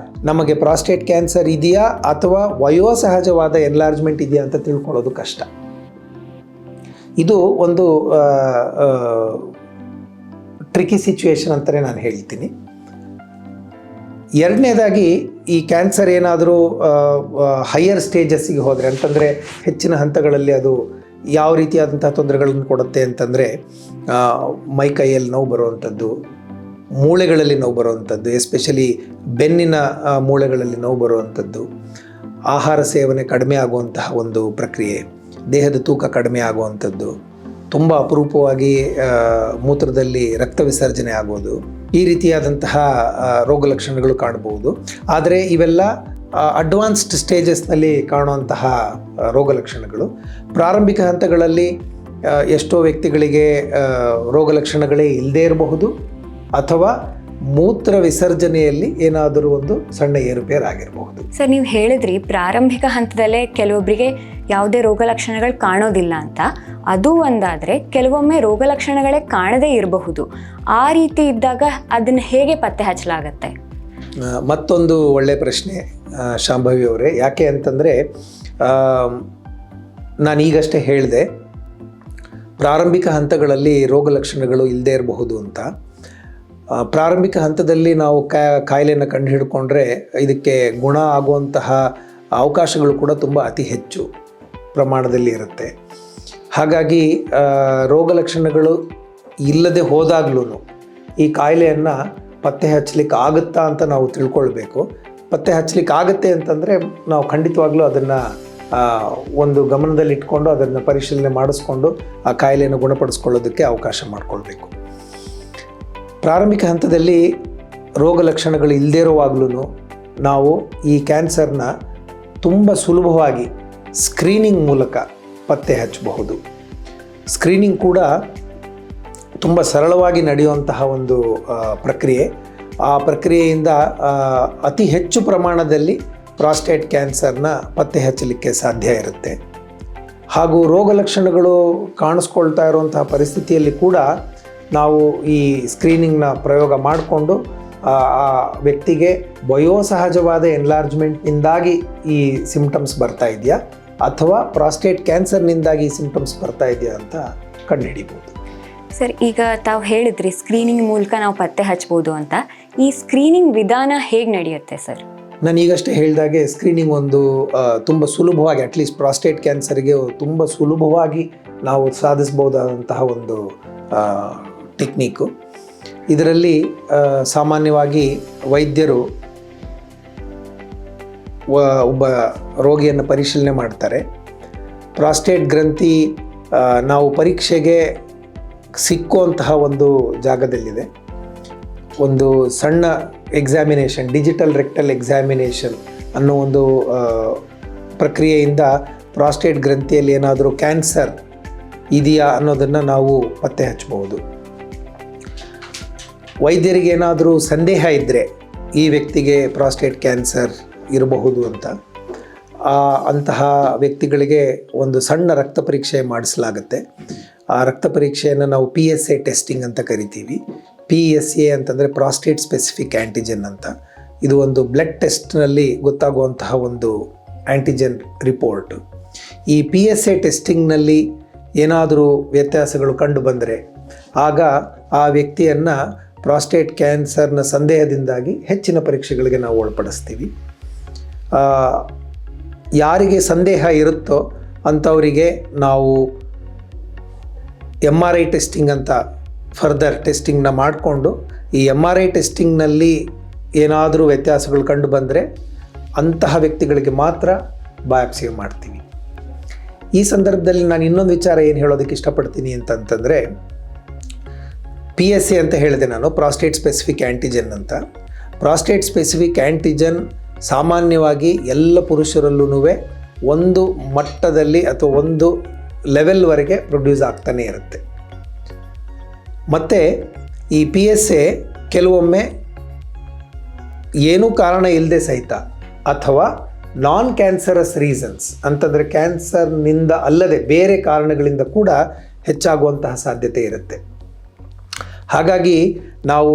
ನಮಗೆ ಪ್ರಾಸ್ಟೇಟ್ ಕ್ಯಾನ್ಸರ್ ಇದೆಯಾ ಅಥವಾ ವಯೋಸಹಜವಾದ ಎನ್ಲಾರ್ಜ್ಮೆಂಟ್ ಇದೆಯಾ ಅಂತ ತಿಳ್ಕೊಳ್ಳೋದು ಕಷ್ಟ. ಇದು ಒಂದು ಟ್ರಿಕಿ ಸಿಚುವೇಶನ್ ಅಂತಲೇ ನಾನು ಹೇಳ್ತೀನಿ. ಎರಡನೇದಾಗಿ, ಈ ಕ್ಯಾನ್ಸರ್ ಏನಾದರೂ ಹೈಯರ್ ಸ್ಟೇಜಸ್ಸಿಗೆ ಹೋದರೆ, ಅಂತಂದರೆ ಹೆಚ್ಚಿನ ಹಂತಗಳಲ್ಲಿ ಅದು ಯಾವ ರೀತಿಯಾದಂಥ ತೊಂದರೆಗಳನ್ನು ಕೊಡುತ್ತೆ ಅಂತಂದರೆ, ಮೈಕೈಯಲ್ಲಿ ನೋವು ಬರುವಂಥದ್ದು, ಮೂಳೆಗಳಲ್ಲಿ ನೋವು ಬರುವಂಥದ್ದು, ಎಸ್ಪೆಷಲಿ ಬೆನ್ನಿನ ಮೂಳೆಗಳಲ್ಲಿ ನೋವು ಬರುವಂಥದ್ದು, ಆಹಾರ ಸೇವನೆ ಕಡಿಮೆ ಆಗುವಂತಹ ಒಂದು ಪ್ರಕ್ರಿಯೆ, ದೇಹದ ತೂಕ ಕಡಿಮೆ ಆಗುವಂಥದ್ದು, ತುಂಬ ಅಪರೂಪವಾಗಿ ಮೂತ್ರದಲ್ಲಿ ರಕ್ತ ವಿಸರ್ಜನೆ ಆಗೋದು, ಈ ರೀತಿಯಾದಂತಹ ರೋಗ ಲಕ್ಷಣಗಳು ಕಾಣಬಹುದು. ಆದರೆ ಇವೆಲ್ಲ ಅಡ್ವಾನ್ಸ್ಡ್ ಸ್ಟೇಜಸ್ನಲ್ಲಿ ಕಾಣುವಂತಹ ರೋಗ ಲಕ್ಷಣಗಳು. ಪ್ರಾರಂಭಿಕ ಹಂತಗಳಲ್ಲಿ ಎಷ್ಟೋ ವ್ಯಕ್ತಿಗಳಿಗೆ ರೋಗ ಲಕ್ಷಣಗಳೇ ಇಲ್ಲದೇ ಇರಬಹುದು, ಅಥವಾ ಮೂತ್ರ ವಿಸರ್ಜನೆಯಲ್ಲಿ ಏನಾದರೂ ಒಂದು ಸಣ್ಣ ಏರುಪೇರು ಆಗಿರಬಹುದು. ಸರ್, ನೀವು ಹೇಳಿದ್ರಿ ಪ್ರಾರಂಭಿಕ ಹಂತದಲ್ಲೇ ಕೆಲವೊಬ್ಬರಿಗೆ ಯಾವುದೇ ರೋಗ ಲಕ್ಷಣಗಳು ಕಾಣೋದಿಲ್ಲ ಅಂತ. ಅದು ಒಂದಾದರೆ ಕೆಲವೊಮ್ಮೆ ರೋಗ ಲಕ್ಷಣಗಳೇ ಕಾಣದೇ ಇರಬಹುದು. ಆ ರೀತಿ ಇದ್ದಾಗ ಅದನ್ನು ಹೇಗೆ ಪತ್ತೆ ಹಚ್ಚಲಾಗತ್ತೆ? ಮತ್ತೊಂದು ಒಳ್ಳೆಯ ಪ್ರಶ್ನೆ ಶಾಂಭವಿ ಅವರೇ. ಯಾಕೆ ಅಂತಂದರೆ, ನಾನು ಈಗಷ್ಟೇ ಹೇಳಿದೆ ಪ್ರಾರಂಭಿಕ ಹಂತಗಳಲ್ಲಿ ರೋಗ ಲಕ್ಷಣಗಳು ಇಲ್ಲದೇ ಇರಬಹುದು ಅಂತ. ಪ್ರಾರಂಭಿಕ ಹಂತದಲ್ಲಿ ನಾವು ಕಾಯಿಲೆಯನ್ನು ಕಂಡುಹಿಡ್ಕೊಂಡ್ರೆ ಇದಕ್ಕೆ ಗುಣ ಆಗುವಂತಹ ಅವಕಾಶಗಳು ಕೂಡ ತುಂಬ ಅತಿ ಹೆಚ್ಚು ಪ್ರಮಾಣದಲ್ಲಿ ಇರುತ್ತೆ. ಹಾಗಾಗಿ ರೋಗ ಲಕ್ಷಣಗಳು ಇಲ್ಲದೆ ಹೋದಾಗ್ಲೂ ಈ ಕಾಯಿಲೆಯನ್ನು ಪತ್ತೆ ಹಚ್ಚಲಿಕ್ಕೆ ಆಗುತ್ತಾ ಅಂತ ನಾವು ತಿಳ್ಕೊಳ್ಬೇಕು. ಪತ್ತೆ ಹಚ್ಚಲಿಕ್ಕೆ ಆಗುತ್ತೆ ಅಂತಂದರೆ ನಾವು ಖಂಡಿತವಾಗ್ಲೂ ಅದನ್ನು ಒಂದು ಗಮನದಲ್ಲಿ ಇಟ್ಕೊಂಡು ಅದನ್ನು ಪರಿಶೀಲನೆ ಮಾಡಿಸ್ಕೊಂಡು ಆ ಕಾಯಿಲೆಯನ್ನು ಗುಣಪಡಿಸ್ಕೊಳ್ಳೋದಕ್ಕೆ ಅವಕಾಶ ಮಾಡಿಕೊಳ್ಬೇಕು. ಪ್ರಾರಂಭಿಕ ಹಂತದಲ್ಲಿ ರೋಗ ಲಕ್ಷಣಗಳು ಇಲ್ಲದೇ ಇರುವಾಗಲೂ ನಾವು ಈ ಕ್ಯಾನ್ಸರ್ನ ತುಂಬ ಸುಲಭವಾಗಿ ಸ್ಕ್ರೀನಿಂಗ್ ಮೂಲಕ ಪತ್ತೆ ಹಚ್ಚಬಹುದು. ಸ್ಕ್ರೀನಿಂಗ್ ಕೂಡ ತುಂಬ ಸರಳವಾಗಿ ನಡೆಯುವಂತಹ ಒಂದು ಪ್ರಕ್ರಿಯೆ. ಆ ಪ್ರಕ್ರಿಯೆಯಿಂದ ಅತಿ ಹೆಚ್ಚು ಪ್ರಮಾಣದಲ್ಲಿ ಪ್ರಾಸ್ಟೇಟ್ ಕ್ಯಾನ್ಸರ್ನ ಪತ್ತೆ ಹಚ್ಚಲಿಕ್ಕೆ ಸಾಧ್ಯ ಇರುತ್ತೆ. ಹಾಗೂ ರೋಗ ಲಕ್ಷಣಗಳು ಕಾಣಿಸ್ಕೊಳ್ತಾ ಇರುವಂತಹ ಪರಿಸ್ಥಿತಿಯಲ್ಲಿ ಕೂಡ ನಾವು ಈ ಸ್ಕ್ರೀನಿಂಗ್ನ ಪ್ರಯೋಗ ಮಾಡಿಕೊಂಡು ಆ ವ್ಯಕ್ತಿಗೆ ವಯೋಸಹಜವಾದ ಎನ್ಲಾರ್ಜ್ಮೆಂಟ್ನಿಂದಾಗಿ ಈ ಸಿಂಪ್ಟಮ್ಸ್ ಬರ್ತಾ ಇದೆಯಾ ಅಥವಾ ಪ್ರಾಸ್ಟೇಟ್ ಕ್ಯಾನ್ಸರ್ನಿಂದಾಗಿ ಈ ಸಿಂಪ್ಟಮ್ಸ್ ಬರ್ತಾ ಇದೆಯಾ ಅಂತ ಕಂಡುಹಿಡಿಬೋದು. ಸರ್, ಈಗ ತಾವು ಹೇಳಿದ್ರಿ ಸ್ಕ್ರೀನಿಂಗ್ ಮೂಲಕ ನಾವು ಪತ್ತೆ ಹಚ್ಬೋದು ಅಂತ. ಈ ಸ್ಕ್ರೀನಿಂಗ್ ವಿಧಾನ ಹೇಗೆ ನಡೆಯುತ್ತೆ ಸರ್? ನಾನು ಈಗಷ್ಟೇ ಹೇಳಿದಾಗೆ ಸ್ಕ್ರೀನಿಂಗ್ ಒಂದು ತುಂಬ ಸುಲಭವಾಗಿ, ಅಟ್ಲೀಸ್ಟ್ ಪ್ರಾಸ್ಟೇಟ್ ಕ್ಯಾನ್ಸರ್ಗೆ ತುಂಬ ಸುಲಭವಾಗಿ ನಾವು ಸಾಧಿಸ್ಬೋದಾದಂತಹ ಒಂದು ಟೆಕ್ನಿಕ್ಕು. ಇದರಲ್ಲಿ ಸಾಮಾನ್ಯವಾಗಿ ವೈದ್ಯರು ಒಬ್ಬ ರೋಗಿಯನ್ನು ಪರಿಶೀಲನೆ ಮಾಡ್ತಾರೆ. ಪ್ರಾಸ್ಟೇಟ್ ಗ್ರಂಥಿ ನಾವು ಪರೀಕ್ಷೆಗೆ ಸಿಕ್ಕುವಂತಹ ಒಂದು ಜಾಗದಲ್ಲಿದೆ. ಒಂದು ಸಣ್ಣ ಎಕ್ಸಾಮಿನೇಷನ್, ಡಿಜಿಟಲ್ ರೆಕ್ಟಲ್ ಎಕ್ಸಾಮಿನೇಷನ್ ಅನ್ನೋ ಒಂದು ಪ್ರಕ್ರಿಯೆಯಿಂದ ಪ್ರಾಸ್ಟೇಟ್ ಗ್ರಂಥಿಯಲ್ಲಿ ಏನಾದರೂ ಕ್ಯಾನ್ಸರ್ ಇದೆಯಾ ಅನ್ನೋದನ್ನು ನಾವು ಪತ್ತೆ ಹಚ್ಚಬಹುದು. ವೈದ್ಯರಿಗೆ ಏನಾದರೂ ಸಂದೇಹ ಇದ್ದರೆ ಈ ವ್ಯಕ್ತಿಗೆ ಪ್ರಾಸ್ಟೇಟ್ ಕ್ಯಾನ್ಸರ್ ಇರಬಹುದು ಅಂತ, ಅಂತಹ ವ್ಯಕ್ತಿಗಳಿಗೆ ಒಂದು ಸಣ್ಣ ರಕ್ತ ಪರೀಕ್ಷೆ ಮಾಡಿಸಲಾಗುತ್ತೆ. ಆ ರಕ್ತ ಪರೀಕ್ಷೆಯನ್ನು ನಾವು PSA ಟೆಸ್ಟಿಂಗ್ ಅಂತ ಕರಿತೀವಿ. PSA ಅಂತಂದರೆ ಪ್ರಾಸ್ಟೇಟ್ ಸ್ಪೆಸಿಫಿಕ್ ಆ್ಯಂಟಿಜನ್ ಅಂತ. ಇದು ಒಂದು ಬ್ಲಡ್ ಟೆಸ್ಟ್ನಲ್ಲಿ ಗೊತ್ತಾಗುವಂತಹ ಒಂದು ಆ್ಯಂಟಿಜನ್ ರಿಪೋರ್ಟ್. ಈ PSA ಟೆಸ್ಟಿಂಗ್ನಲ್ಲಿ ಏನಾದರೂ ವ್ಯತ್ಯಾಸಗಳು ಕಂಡು ಬಂದರೆ ಆಗ ಆ ವ್ಯಕ್ತಿಯನ್ನು ಪ್ರಾಸ್ಟೇಟ್ ಕ್ಯಾನ್ಸರ್ನ ಸಂದೇಹದಿಂದಾಗಿ ಹೆಚ್ಚಿನ ಪರೀಕ್ಷೆಗಳಿಗೆ ನಾವು ಒಳಪಡಿಸ್ತೀವಿ. ಯಾರಿಗೆ ಸಂದೇಹ ಇರುತ್ತೋ ಅಂಥವರಿಗೆ ನಾವು MRI ಟೆಸ್ಟಿಂಗ್ ಅಂತ ಫರ್ದರ್ ಟೆಸ್ಟಿಂಗ್ನ ಮಾಡಿಕೊಂಡು, ಈ MRI ಟೆಸ್ಟಿಂಗ್ನಲ್ಲಿ ಏನಾದರೂ ವ್ಯತ್ಯಾಸಗಳು ಕಂಡು ಬಂದರೆ ಅಂತಹ ವ್ಯಕ್ತಿಗಳಿಗೆ ಮಾತ್ರ ಬಯಾಪ್ಸಿ ಮಾಡ್ತೀವಿ. ಈ ಸಂದರ್ಭದಲ್ಲಿ ನಾನು ಇನ್ನೊಂದು ವಿಚಾರ ಏನು ಹೇಳೋದಕ್ಕೆ ಇಷ್ಟಪಡ್ತೀನಿ ಅಂತಂತಂದರೆ, PSA ಅಂತ ಹೇಳಿದೆ ನಾನು, ಪ್ರಾಸ್ಟೇಟ್ ಸ್ಪೆಸಿಫಿಕ್ ಆ್ಯಂಟಿಜನ್ ಅಂತ. ಪ್ರಾಸ್ಟೇಟ್ ಸ್ಪೆಸಿಫಿಕ್ ಆ್ಯಂಟಿಜನ್ ಸಾಮಾನ್ಯವಾಗಿ ಎಲ್ಲ ಪುರುಷರಲ್ಲೂ ಒಂದು ಮಟ್ಟದಲ್ಲಿ ಅಥವಾ ಒಂದು ಲೆವೆಲ್ವರೆಗೆ ಪ್ರೊಡ್ಯೂಸ್ ಆಗ್ತಾನೆ ಇರುತ್ತೆ. ಮತ್ತು ಈ PSA ಕೆಲವೊಮ್ಮೆ ಏನೂ ಕಾರಣ ಇಲ್ಲದೆ ಸಹಿತ ಅಥವಾ ನಾನ್ ಕ್ಯಾನ್ಸರಸ್ ರೀಸನ್ಸ್ ಅಂತಂದರೆ ಕ್ಯಾನ್ಸರ್ನಿಂದ ಅಲ್ಲದೆ ಬೇರೆ ಕಾರಣಗಳಿಂದ ಕೂಡ ಹೆಚ್ಚಾಗುವಂತಹ ಸಾಧ್ಯತೆ ಇರುತ್ತೆ. ಹಾಗಾಗಿ ನಾವು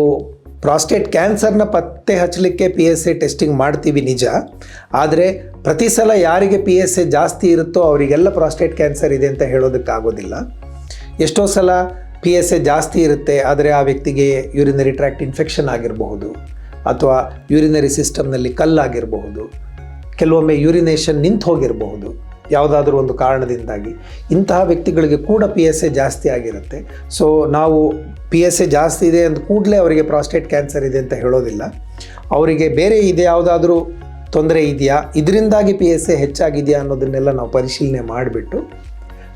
ಪ್ರಾಸ್ಟೇಟ್ ಕ್ಯಾನ್ಸರ್ನ ಪತ್ತೆ ಹಚ್ಚಲಿಕ್ಕೆ PSA ಟೆಸ್ಟಿಂಗ್ ಮಾಡ್ತೀವಿ ನಿಜ, ಆದರೆ ಪ್ರತಿ ಸಲ ಯಾರಿಗೆ PSA ಜಾಸ್ತಿ ಇರುತ್ತೋ ಅವರಿಗೆಲ್ಲ ಪ್ರಾಸ್ಟೇಟ್ ಕ್ಯಾನ್ಸರ್ ಇದೆ ಅಂತ ಹೇಳೋದಕ್ಕಾಗೋದಿಲ್ಲ. ಎಷ್ಟೋ ಸಲ PSA ಜಾಸ್ತಿ ಇರುತ್ತೆ, ಆದರೆ ಆ ವ್ಯಕ್ತಿಗೆ ಯೂರಿನರಿ ಟ್ರ್ಯಾಕ್ಟ್ ಇನ್ಫೆಕ್ಷನ್ ಆಗಿರಬಹುದು ಅಥವಾ ಯೂರಿನರಿ ಸಿಸ್ಟಮ್ನಲ್ಲಿ ಕಲ್ಲಾಗಿರಬಹುದು, ಕೆಲವೊಮ್ಮೆ ಯೂರಿನೇಷನ್ ನಿಂತು ಹೋಗಿರಬಹುದು ಯಾವುದಾದ್ರೂ ಒಂದು ಕಾರಣದಿಂದಾಗಿ. ಇಂತಹ ವ್ಯಕ್ತಿಗಳಿಗೆ ಕೂಡ PSA ಜಾಸ್ತಿ ಆಗಿರುತ್ತೆ. ಸೊ ನಾವು PSA ಜಾಸ್ತಿ ಇದೆ ಅಂದ ಕೂಡಲೇ ಅವರಿಗೆ ಪ್ರಾಸ್ಟೇಟ್ ಕ್ಯಾನ್ಸರ್ ಇದೆ ಅಂತ ಹೇಳೋದಿಲ್ಲ. ಅವರಿಗೆ ಬೇರೆ ಇದೆ ಯಾವುದಾದ್ರೂ ತೊಂದರೆ ಇದೆಯಾ, ಇದರಿಂದಾಗಿ PSA ಹೆಚ್ಚಾಗಿದೆಯಾ ಅನ್ನೋದನ್ನೆಲ್ಲ ನಾವು ಪರಿಶೀಲನೆ ಮಾಡಿಬಿಟ್ಟು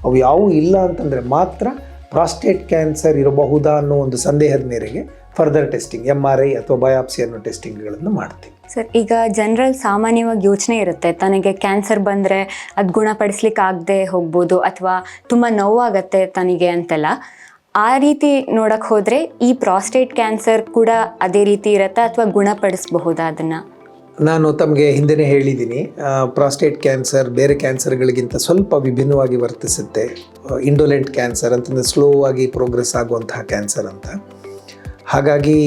ಅವು ಯಾವುವು ಇಲ್ಲ ಅಂತಂದರೆ ಮಾತ್ರ ಪ್ರಾಸ್ಟೇಟ್ ಕ್ಯಾನ್ಸರ್ ಇರಬಹುದಾ ಅನ್ನೋ ಒಂದು ಸಂದೇಹದ ಮೇರೆಗೆ ಫರ್ದರ್ ಟೆಸ್ಟಿಂಗ್ MRI ಅಥವಾ ಬಯಾಪ್ಸಿ ಅನ್ನೋ ಟೆಸ್ಟಿಂಗ್ಗಳನ್ನು ಮಾಡ್ತೀವಿ. ಸರ್, ಈಗ ಜನರಲ್ ಸಾಮಾನ್ಯವಾಗಿ ಯೋಚನೆ ಇರುತ್ತೆ, ತನಗೆ ಕ್ಯಾನ್ಸರ್ ಬಂದರೆ ಅದು ಗುಣಪಡಿಸ್ಲಿಕ್ಕೆ ಆಗದೆ ಹೋಗ್ಬೋದು ಅಥವಾ ತುಂಬ ನೋವಾಗತ್ತೆ ತನಗೆ ಅಂತೆಲ್ಲ. ಆ ರೀತಿ ನೋಡಕ್ಕೆ ಹೋದರೆ ಈ ಪ್ರಾಸ್ಟೇಟ್ ಕ್ಯಾನ್ಸರ್ ಕೂಡ ಅದೇ ರೀತಿ ಇರುತ್ತಾ ಅಥವಾ ಗುಣಪಡಿಸಬಹುದಾ ಅದನ್ನು? ನಾನು ತಮಗೆ ಹಿಂದೆನೇ ಹೇಳಿದ್ದೀನಿ, ಪ್ರಾಸ್ಟೇಟ್ ಕ್ಯಾನ್ಸರ್ ಬೇರೆ ಕ್ಯಾನ್ಸರ್ಗಳಿಗಿಂತ ಸ್ವಲ್ಪ ವಿಭಿನ್ನವಾಗಿ ವರ್ತಿಸುತ್ತೆ. ಇಂಡೋಲೆಂಟ್ ಕ್ಯಾನ್ಸರ್ ಅಂತಂದರೆ ಸ್ಲೋ ಆಗಿ ಪ್ರೋಗ್ರೆಸ್ ಆಗುವಂತಹ ಕ್ಯಾನ್ಸರ್ ಅಂತ. ಹಾಗಾಗಿ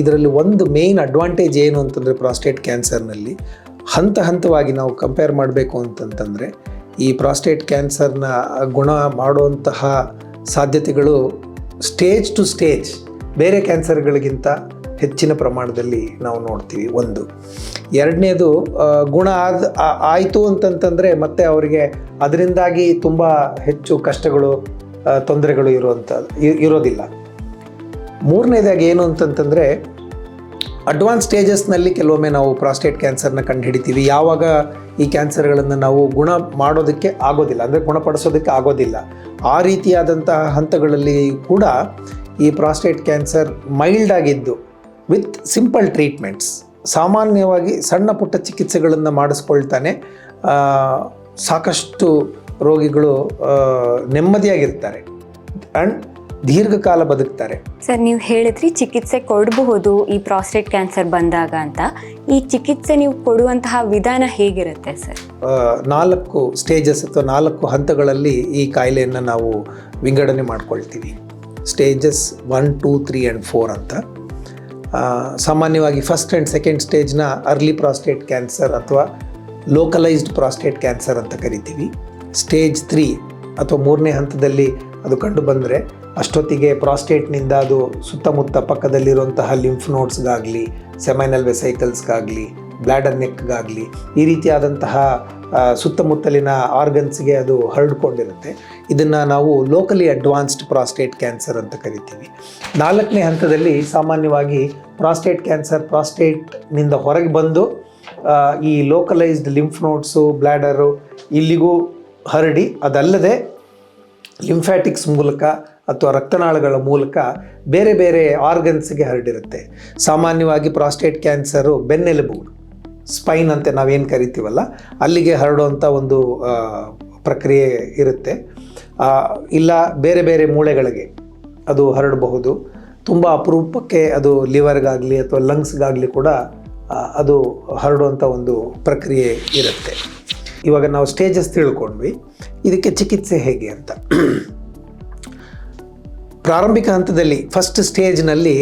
ಇದರಲ್ಲಿ ಒಂದು ಮೇಯ್ನ್ ಅಡ್ವಾಂಟೇಜ್ ಏನು ಅಂತಂದರೆ ಪ್ರಾಸ್ಟೇಟ್ ಕ್ಯಾನ್ಸರ್ನಲ್ಲಿ ಹಂತ ಹಂತವಾಗಿ ನಾವು ಕಂಪೇರ್ ಮಾಡಬೇಕು ಅಂತಂತಂದರೆ ಈ ಪ್ರಾಸ್ಟೇಟ್ ಕ್ಯಾನ್ಸರ್ನ ಗುಣ ಮಾಡುವಂತಹ ಸಾಧ್ಯತೆಗಳು ಸ್ಟೇಜ್ ಟು ಸ್ಟೇಜ್ ಬೇರೆ ಕ್ಯಾನ್ಸರ್ಗಳಿಗಿಂತ ಹೆಚ್ಚಿನ ಪ್ರಮಾಣದಲ್ಲಿ ನಾವು ನೋಡ್ತೀವಿ. ಒಂದು. ಎರಡನೇದು, ಗುಣ ಆಯಿತು ಅಂತಂತಂದರೆ ಮತ್ತೆ ಅವರಿಗೆ ಅದರಿಂದಾಗಿ ತುಂಬ ಹೆಚ್ಚು ಕಷ್ಟಗಳು ತೊಂದರೆಗಳು ಇರೋದಿಲ್ಲ. ಮೂರನೇದಾಗಿ ಏನು ಅಂತಂತಂದರೆ ಅಡ್ವಾನ್ಸ್ ಸ್ಟೇಜಸ್ನಲ್ಲಿ ಕೆಲವೊಮ್ಮೆ ನಾವು ಪ್ರಾಸ್ಟೇಟ್ ಕ್ಯಾನ್ಸರ್ನ ಕಂಡುಹಿಡಿತೀವಿ. ಯಾವಾಗ ಈ ಕ್ಯಾನ್ಸರ್ಗಳನ್ನು ನಾವು ಗುಣ ಮಾಡೋದಕ್ಕೆ ಆಗೋದಿಲ್ಲ, ಅಂದರೆ ಗುಣಪಡಿಸೋದಕ್ಕೆ ಆಗೋದಿಲ್ಲ, ಆ ರೀತಿಯಾದಂತಹ ಹಂತಗಳಲ್ಲಿ ಕೂಡ ಈ ಪ್ರಾಸ್ಟೇಟ್ ಕ್ಯಾನ್ಸರ್ ಮೈಲ್ಡ್ ಆಗಿದ್ದು ವಿತ್ ಸಿಂಪಲ್ ಟ್ರೀಟ್ಮೆಂಟ್ಸ್, ಸಾಮಾನ್ಯವಾಗಿ ಸಣ್ಣ ಪುಟ್ಟ ಚಿಕಿತ್ಸೆಗಳನ್ನು ಮಾಡಿಸ್ಕೊಳ್ತಾನೆ ಸಾಕಷ್ಟು ರೋಗಿಗಳು ನೆಮ್ಮದಿಯಾಗಿರ್ತಾರೆ ಆ್ಯಂಡ್ ದೀರ್ಘಕಾಲ ಬದುಕ್ತಾರೆ. ಸರ್, ನೀವು ಹೇಳಿದ್ರಿ ಚಿಕಿತ್ಸೆ ಕೊಡಬಹುದು ಈ ಪ್ರಾಸ್ಟೇಟ್ ಕ್ಯಾನ್ಸರ್ ಬಂದಾಗ ಅಂತ. ಈ ಚಿಕಿತ್ಸೆ ನೀವು ಕೊಡುವಂತಹ ವಿಧಾನ ಹೇಗಿರುತ್ತೆ ಸರ್? 4 ಸ್ಟೇಜಸ್ ಅಥವಾ 4 ಹಂತಗಳಲ್ಲಿ ಈ ಕಾಯಿಲೆಯನ್ನು ನಾವು ವಿಂಗಡಣೆ ಮಾಡ್ಕೊಳ್ತೀವಿ. ಸ್ಟೇಜಸ್ 1, 2, 3 ಆ್ಯಂಡ್ 4 ಅಂತ. ಸಾಮಾನ್ಯವಾಗಿ ಫಸ್ಟ್ ಆ್ಯಂಡ್ ಸೆಕೆಂಡ್ ಸ್ಟೇಜ್ನ ಅರ್ಲಿ ಪ್ರಾಸ್ಟೇಟ್ ಕ್ಯಾನ್ಸರ್ ಅಥವಾ ಲೋಕಲೈಸ್ಡ್ ಪ್ರಾಸ್ಟೇಟ್ ಕ್ಯಾನ್ಸರ್ ಅಂತ ಕರಿತೀವಿ. ಸ್ಟೇಜ್ 3 ಅಥವಾ 3ನೇ ಹಂತದಲ್ಲಿ ಅದು ಕಂಡು ಬಂದರೆ ಅಷ್ಟೊತ್ತಿಗೆ ಪ್ರಾಸ್ಟೇಟ್ನಿಂದ ಅದು ಸುತ್ತಮುತ್ತ ಪಕ್ಕದಲ್ಲಿರುವಂತಹ ಲಿಂಫ್ ನೋಡ್ಸ್ಗಾಗಲಿ, ಸೆಮೈನಲ್ ವೆಸೈಕಲ್ಸ್ಗಾಗಲಿ, ಬ್ಲ್ಯಾಡರ್ ನೆಕ್ಗಾಗಲಿ ಈ ರೀತಿಯಾದಂತಹ ಸುತ್ತಮುತ್ತಲಿನ ಆರ್ಗನ್ಸ್ಗೆ ಅದು ಹರಡ್ಕೊಂಡಿರುತ್ತೆ. ಇದನ್ನು ನಾವು ಲೋಕಲಿ ಅಡ್ವಾನ್ಸ್ಡ್ ಪ್ರಾಸ್ಟೇಟ್ ಕ್ಯಾನ್ಸರ್ ಅಂತ ಕರಿತೀವಿ. 4ನೇ ಹಂತದಲ್ಲಿ ಸಾಮಾನ್ಯವಾಗಿ ಪ್ರಾಸ್ಟೇಟ್ ಕ್ಯಾನ್ಸರ್ ಪ್ರಾಸ್ಟೇಟ್ನಿಂದ ಹೊರಗೆ ಬಂದು ಈ ಲೋಕಲೈಸ್ಡ್ ಲಿಂಫ್ ನೋಡ್ಸು, ಬ್ಲ್ಯಾಡರು ಇಲ್ಲಿಗೂ ಹರಡಿ, ಅದಲ್ಲದೆ ಲಿಂಫ್ಯಾಟಿಕ್ಸ್ ಮೂಲಕ ಅಥವಾ ರಕ್ತನಾಳಗಳ ಮೂಲಕ ಬೇರೆ ಬೇರೆ ಆರ್ಗನ್ಸ್ಗೆ ಹರಡಿರುತ್ತೆ. ಸಾಮಾನ್ಯವಾಗಿ ಪ್ರಾಸ್ಟೇಟ್ ಕ್ಯಾನ್ಸರು ಬೆನ್ನೆಲುಬು, ಸ್ಪೈನ್ ಅಂತ ನಾವೇನು ಕರಿತೀವಲ್ಲ, ಅಲ್ಲಿಗೆ ಹರಡುವಂಥ ಒಂದು ಪ್ರಕ್ರಿಯೆ ಇರುತ್ತೆ. ಇಲ್ಲ ಬೇರೆ ಬೇರೆ ಮೂಳೆಗಳಿಗೆ ಅದು ಹರಡಬಹುದು. ತುಂಬ ಅಪರೂಪಕ್ಕೆ ಅದು ಲಿವರ್ಗಾಗಲಿ ಅಥವಾ ಲಂಗ್ಸ್ಗಾಗಲಿ ಕೂಡ ಅದು ಹರಡುವಂಥ ಒಂದು ಪ್ರಕ್ರಿಯೆ ಇರುತ್ತೆ. ಇವಾಗ ನಾವು ಸ್ಟೇಜಸ್ ತಿಳ್ಕೊಂಡ್ವಿ, ಇದಕ್ಕೆ ಚಿಕಿತ್ಸೆ ಹೇಗೆ ಅಂತ. ಪ್ರಾರಂಭಿಕ ಹಂತದಲ್ಲಿ ಫಸ್ಟ್ ಸ್ಟೇಜ್ನಲ್ಲಿ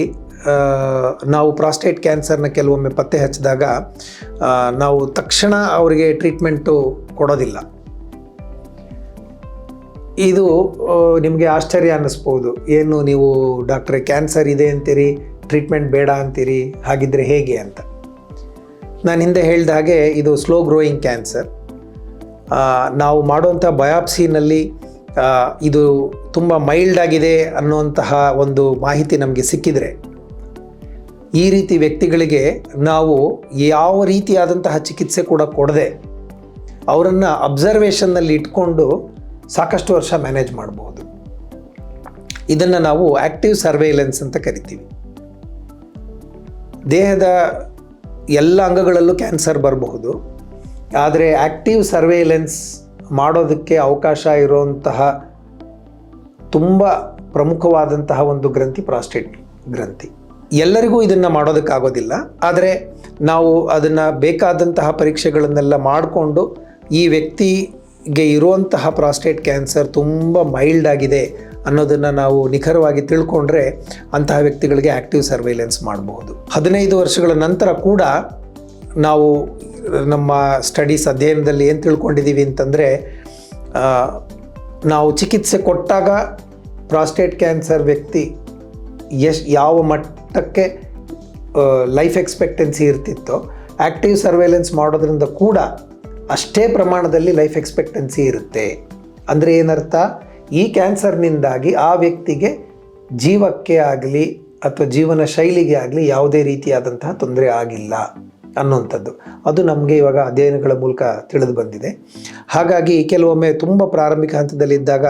ನಾವು ಪ್ರಾಸ್ಟೇಟ್ ಕ್ಯಾನ್ಸರ್ನ ಕೆಲವೊಮ್ಮೆ ಪತ್ತೆ ಹಚ್ಚಿದಾಗ ನಾವು ತಕ್ಷಣ ಅವರಿಗೆ ಟ್ರೀಟ್ಮೆಂಟು ಕೊಡೋದಿಲ್ಲ. ಇದು ನಿಮಗೆ ಆಶ್ಚರ್ಯ ಅನ್ನಿಸ್ಬೋದು, ಏನು ನೀವು ಡಾಕ್ಟ್ರೆ ಕ್ಯಾನ್ಸರ್ ಇದೆ ಅಂತೀರಿ, ಟ್ರೀಟ್ಮೆಂಟ್ ಬೇಡ ಅಂತೀರಿ, ಹಾಗಿದ್ರೆ ಹೇಗೆ ಅಂತ. ನಾನು ಹಿಂದೆ ಹೇಳಿದ ಹಾಗೆ ಇದು ಸ್ಲೋ ಗ್ರೋಯಿಂಗ್ ಕ್ಯಾನ್ಸರ್. ನಾವು ಮಾಡುವಂಥ ಬಯಾಪ್ಸಿನಲ್ಲಿ ಇದು ತುಂಬ ಮೈಲ್ಡ್ ಆಗಿದೆ ಅನ್ನುವಂತಹ ಒಂದು ಮಾಹಿತಿ ನಮಗೆ ಸಿಕ್ಕಿದರೆ ಈ ರೀತಿ ವ್ಯಕ್ತಿಗಳಿಗೆ ನಾವು ಯಾವ ರೀತಿಯಾದಂತಹ ಚಿಕಿತ್ಸೆ ಕೂಡ ಕೊಡದೆ ಅವರನ್ನು ಅಬ್ಸರ್ವೇಷನ್ನಲ್ಲಿ ಇಟ್ಕೊಂಡು ಸಾಕಷ್ಟು ವರ್ಷ ಮ್ಯಾನೇಜ್ ಮಾಡಬಹುದು. ಇದನ್ನು ನಾವು ಆ್ಯಕ್ಟಿವ್ ಸರ್ವೇಲೆನ್ಸ್ ಅಂತ ಕರಿತೀವಿ. ದೇಹದ ಎಲ್ಲ ಅಂಗಗಳಲ್ಲೂ ಕ್ಯಾನ್ಸರ್ ಬರಬಹುದು, ಆದರೆ ಆ್ಯಕ್ಟಿವ್ ಸರ್ವೇಲೆನ್ಸ್ ಮಾಡೋದಕ್ಕೆ ಅವಕಾಶ ಇರುವಂತಹ ತುಂಬ ಪ್ರಮುಖವಾದಂತಹ ಒಂದು ಗ್ರಂಥಿ ಪ್ರಾಸ್ಟೇಟ್ ಗ್ರಂಥಿ. ಎಲ್ಲರಿಗೂ ಇದನ್ನು ಮಾಡೋದಕ್ಕಾಗೋದಿಲ್ಲ, ಆದರೆ ನಾವು ಅದನ್ನು ಬೇಕಾದಂತಹ ಪರೀಕ್ಷೆಗಳನ್ನೆಲ್ಲ ಮಾಡಿಕೊಂಡು ಈ ವ್ಯಕ್ತಿಗೆ ಇರುವಂತಹ ಪ್ರಾಸ್ಟೇಟ್ ಕ್ಯಾನ್ಸರ್ ತುಂಬ ಮೈಲ್ಡ್ ಆಗಿದೆ ಅನ್ನೋದನ್ನು ನಾವು ನಿಖರವಾಗಿ ತಿಳ್ಕೊಂಡ್ರೆ ಅಂತಹ ವ್ಯಕ್ತಿಗಳಿಗೆ ಆ್ಯಕ್ಟಿವ್ ಸರ್ವೇಲೆನ್ಸ್ ಮಾಡಬಹುದು. 15 ವರ್ಷಗಳ ನಂತರ ಕೂಡ ನಾವು ನಮ್ಮ ಸ್ಟಡೀಸ್ ಅಧ್ಯಯನದಲ್ಲಿ ಏನು ತಿಳ್ಕೊಂಡಿದ್ದೀವಿ ಅಂತಂದರೆ, ನಾವು ಚಿಕಿತ್ಸೆ ಕೊಟ್ಟಾಗ ಪ್ರಾಸ್ಟೇಟ್ ಕ್ಯಾನ್ಸರ್ ವ್ಯಕ್ತಿ ಯಾವ ಮಟ್ಟಕ್ಕೆ ಲೈಫ್ ಎಕ್ಸ್ಪೆಕ್ಟೆನ್ಸಿ ಇರ್ತಿತ್ತೋ ಆ್ಯಕ್ಟಿವ್ ಸರ್ವೇಲೆನ್ಸ್ ಮಾಡೋದ್ರಿಂದ ಕೂಡ ಅಷ್ಟೇ ಪ್ರಮಾಣದಲ್ಲಿ ಲೈಫ್ ಎಕ್ಸ್ಪೆಕ್ಟೆನ್ಸಿ ಇರುತ್ತೆ. ಅಂದರೆ ಏನರ್ಥ, ಈ ಕ್ಯಾನ್ಸರ್ನಿಂದಾಗಿ ಆ ವ್ಯಕ್ತಿಗೆ ಜೀವಕ್ಕೆ ಆಗಲಿ ಅಥವಾ ಜೀವನ ಶೈಲಿಗೆ ಆಗಲಿ ಯಾವುದೇ ರೀತಿಯಾದಂತಹ ತೊಂದರೆ ಆಗಿಲ್ಲ ಅನ್ನುವಂಥದ್ದು. ಅದು ನಮಗೆ ಇವಾಗ ಅಧ್ಯಯನಗಳ ಮೂಲಕ ತಿಳಿದು ಬಂದಿದೆ. ಹಾಗಾಗಿ ಕೆಲವೊಮ್ಮೆ ತುಂಬ ಪ್ರಾರಂಭಿಕ ಹಂತದಲ್ಲಿದ್ದಾಗ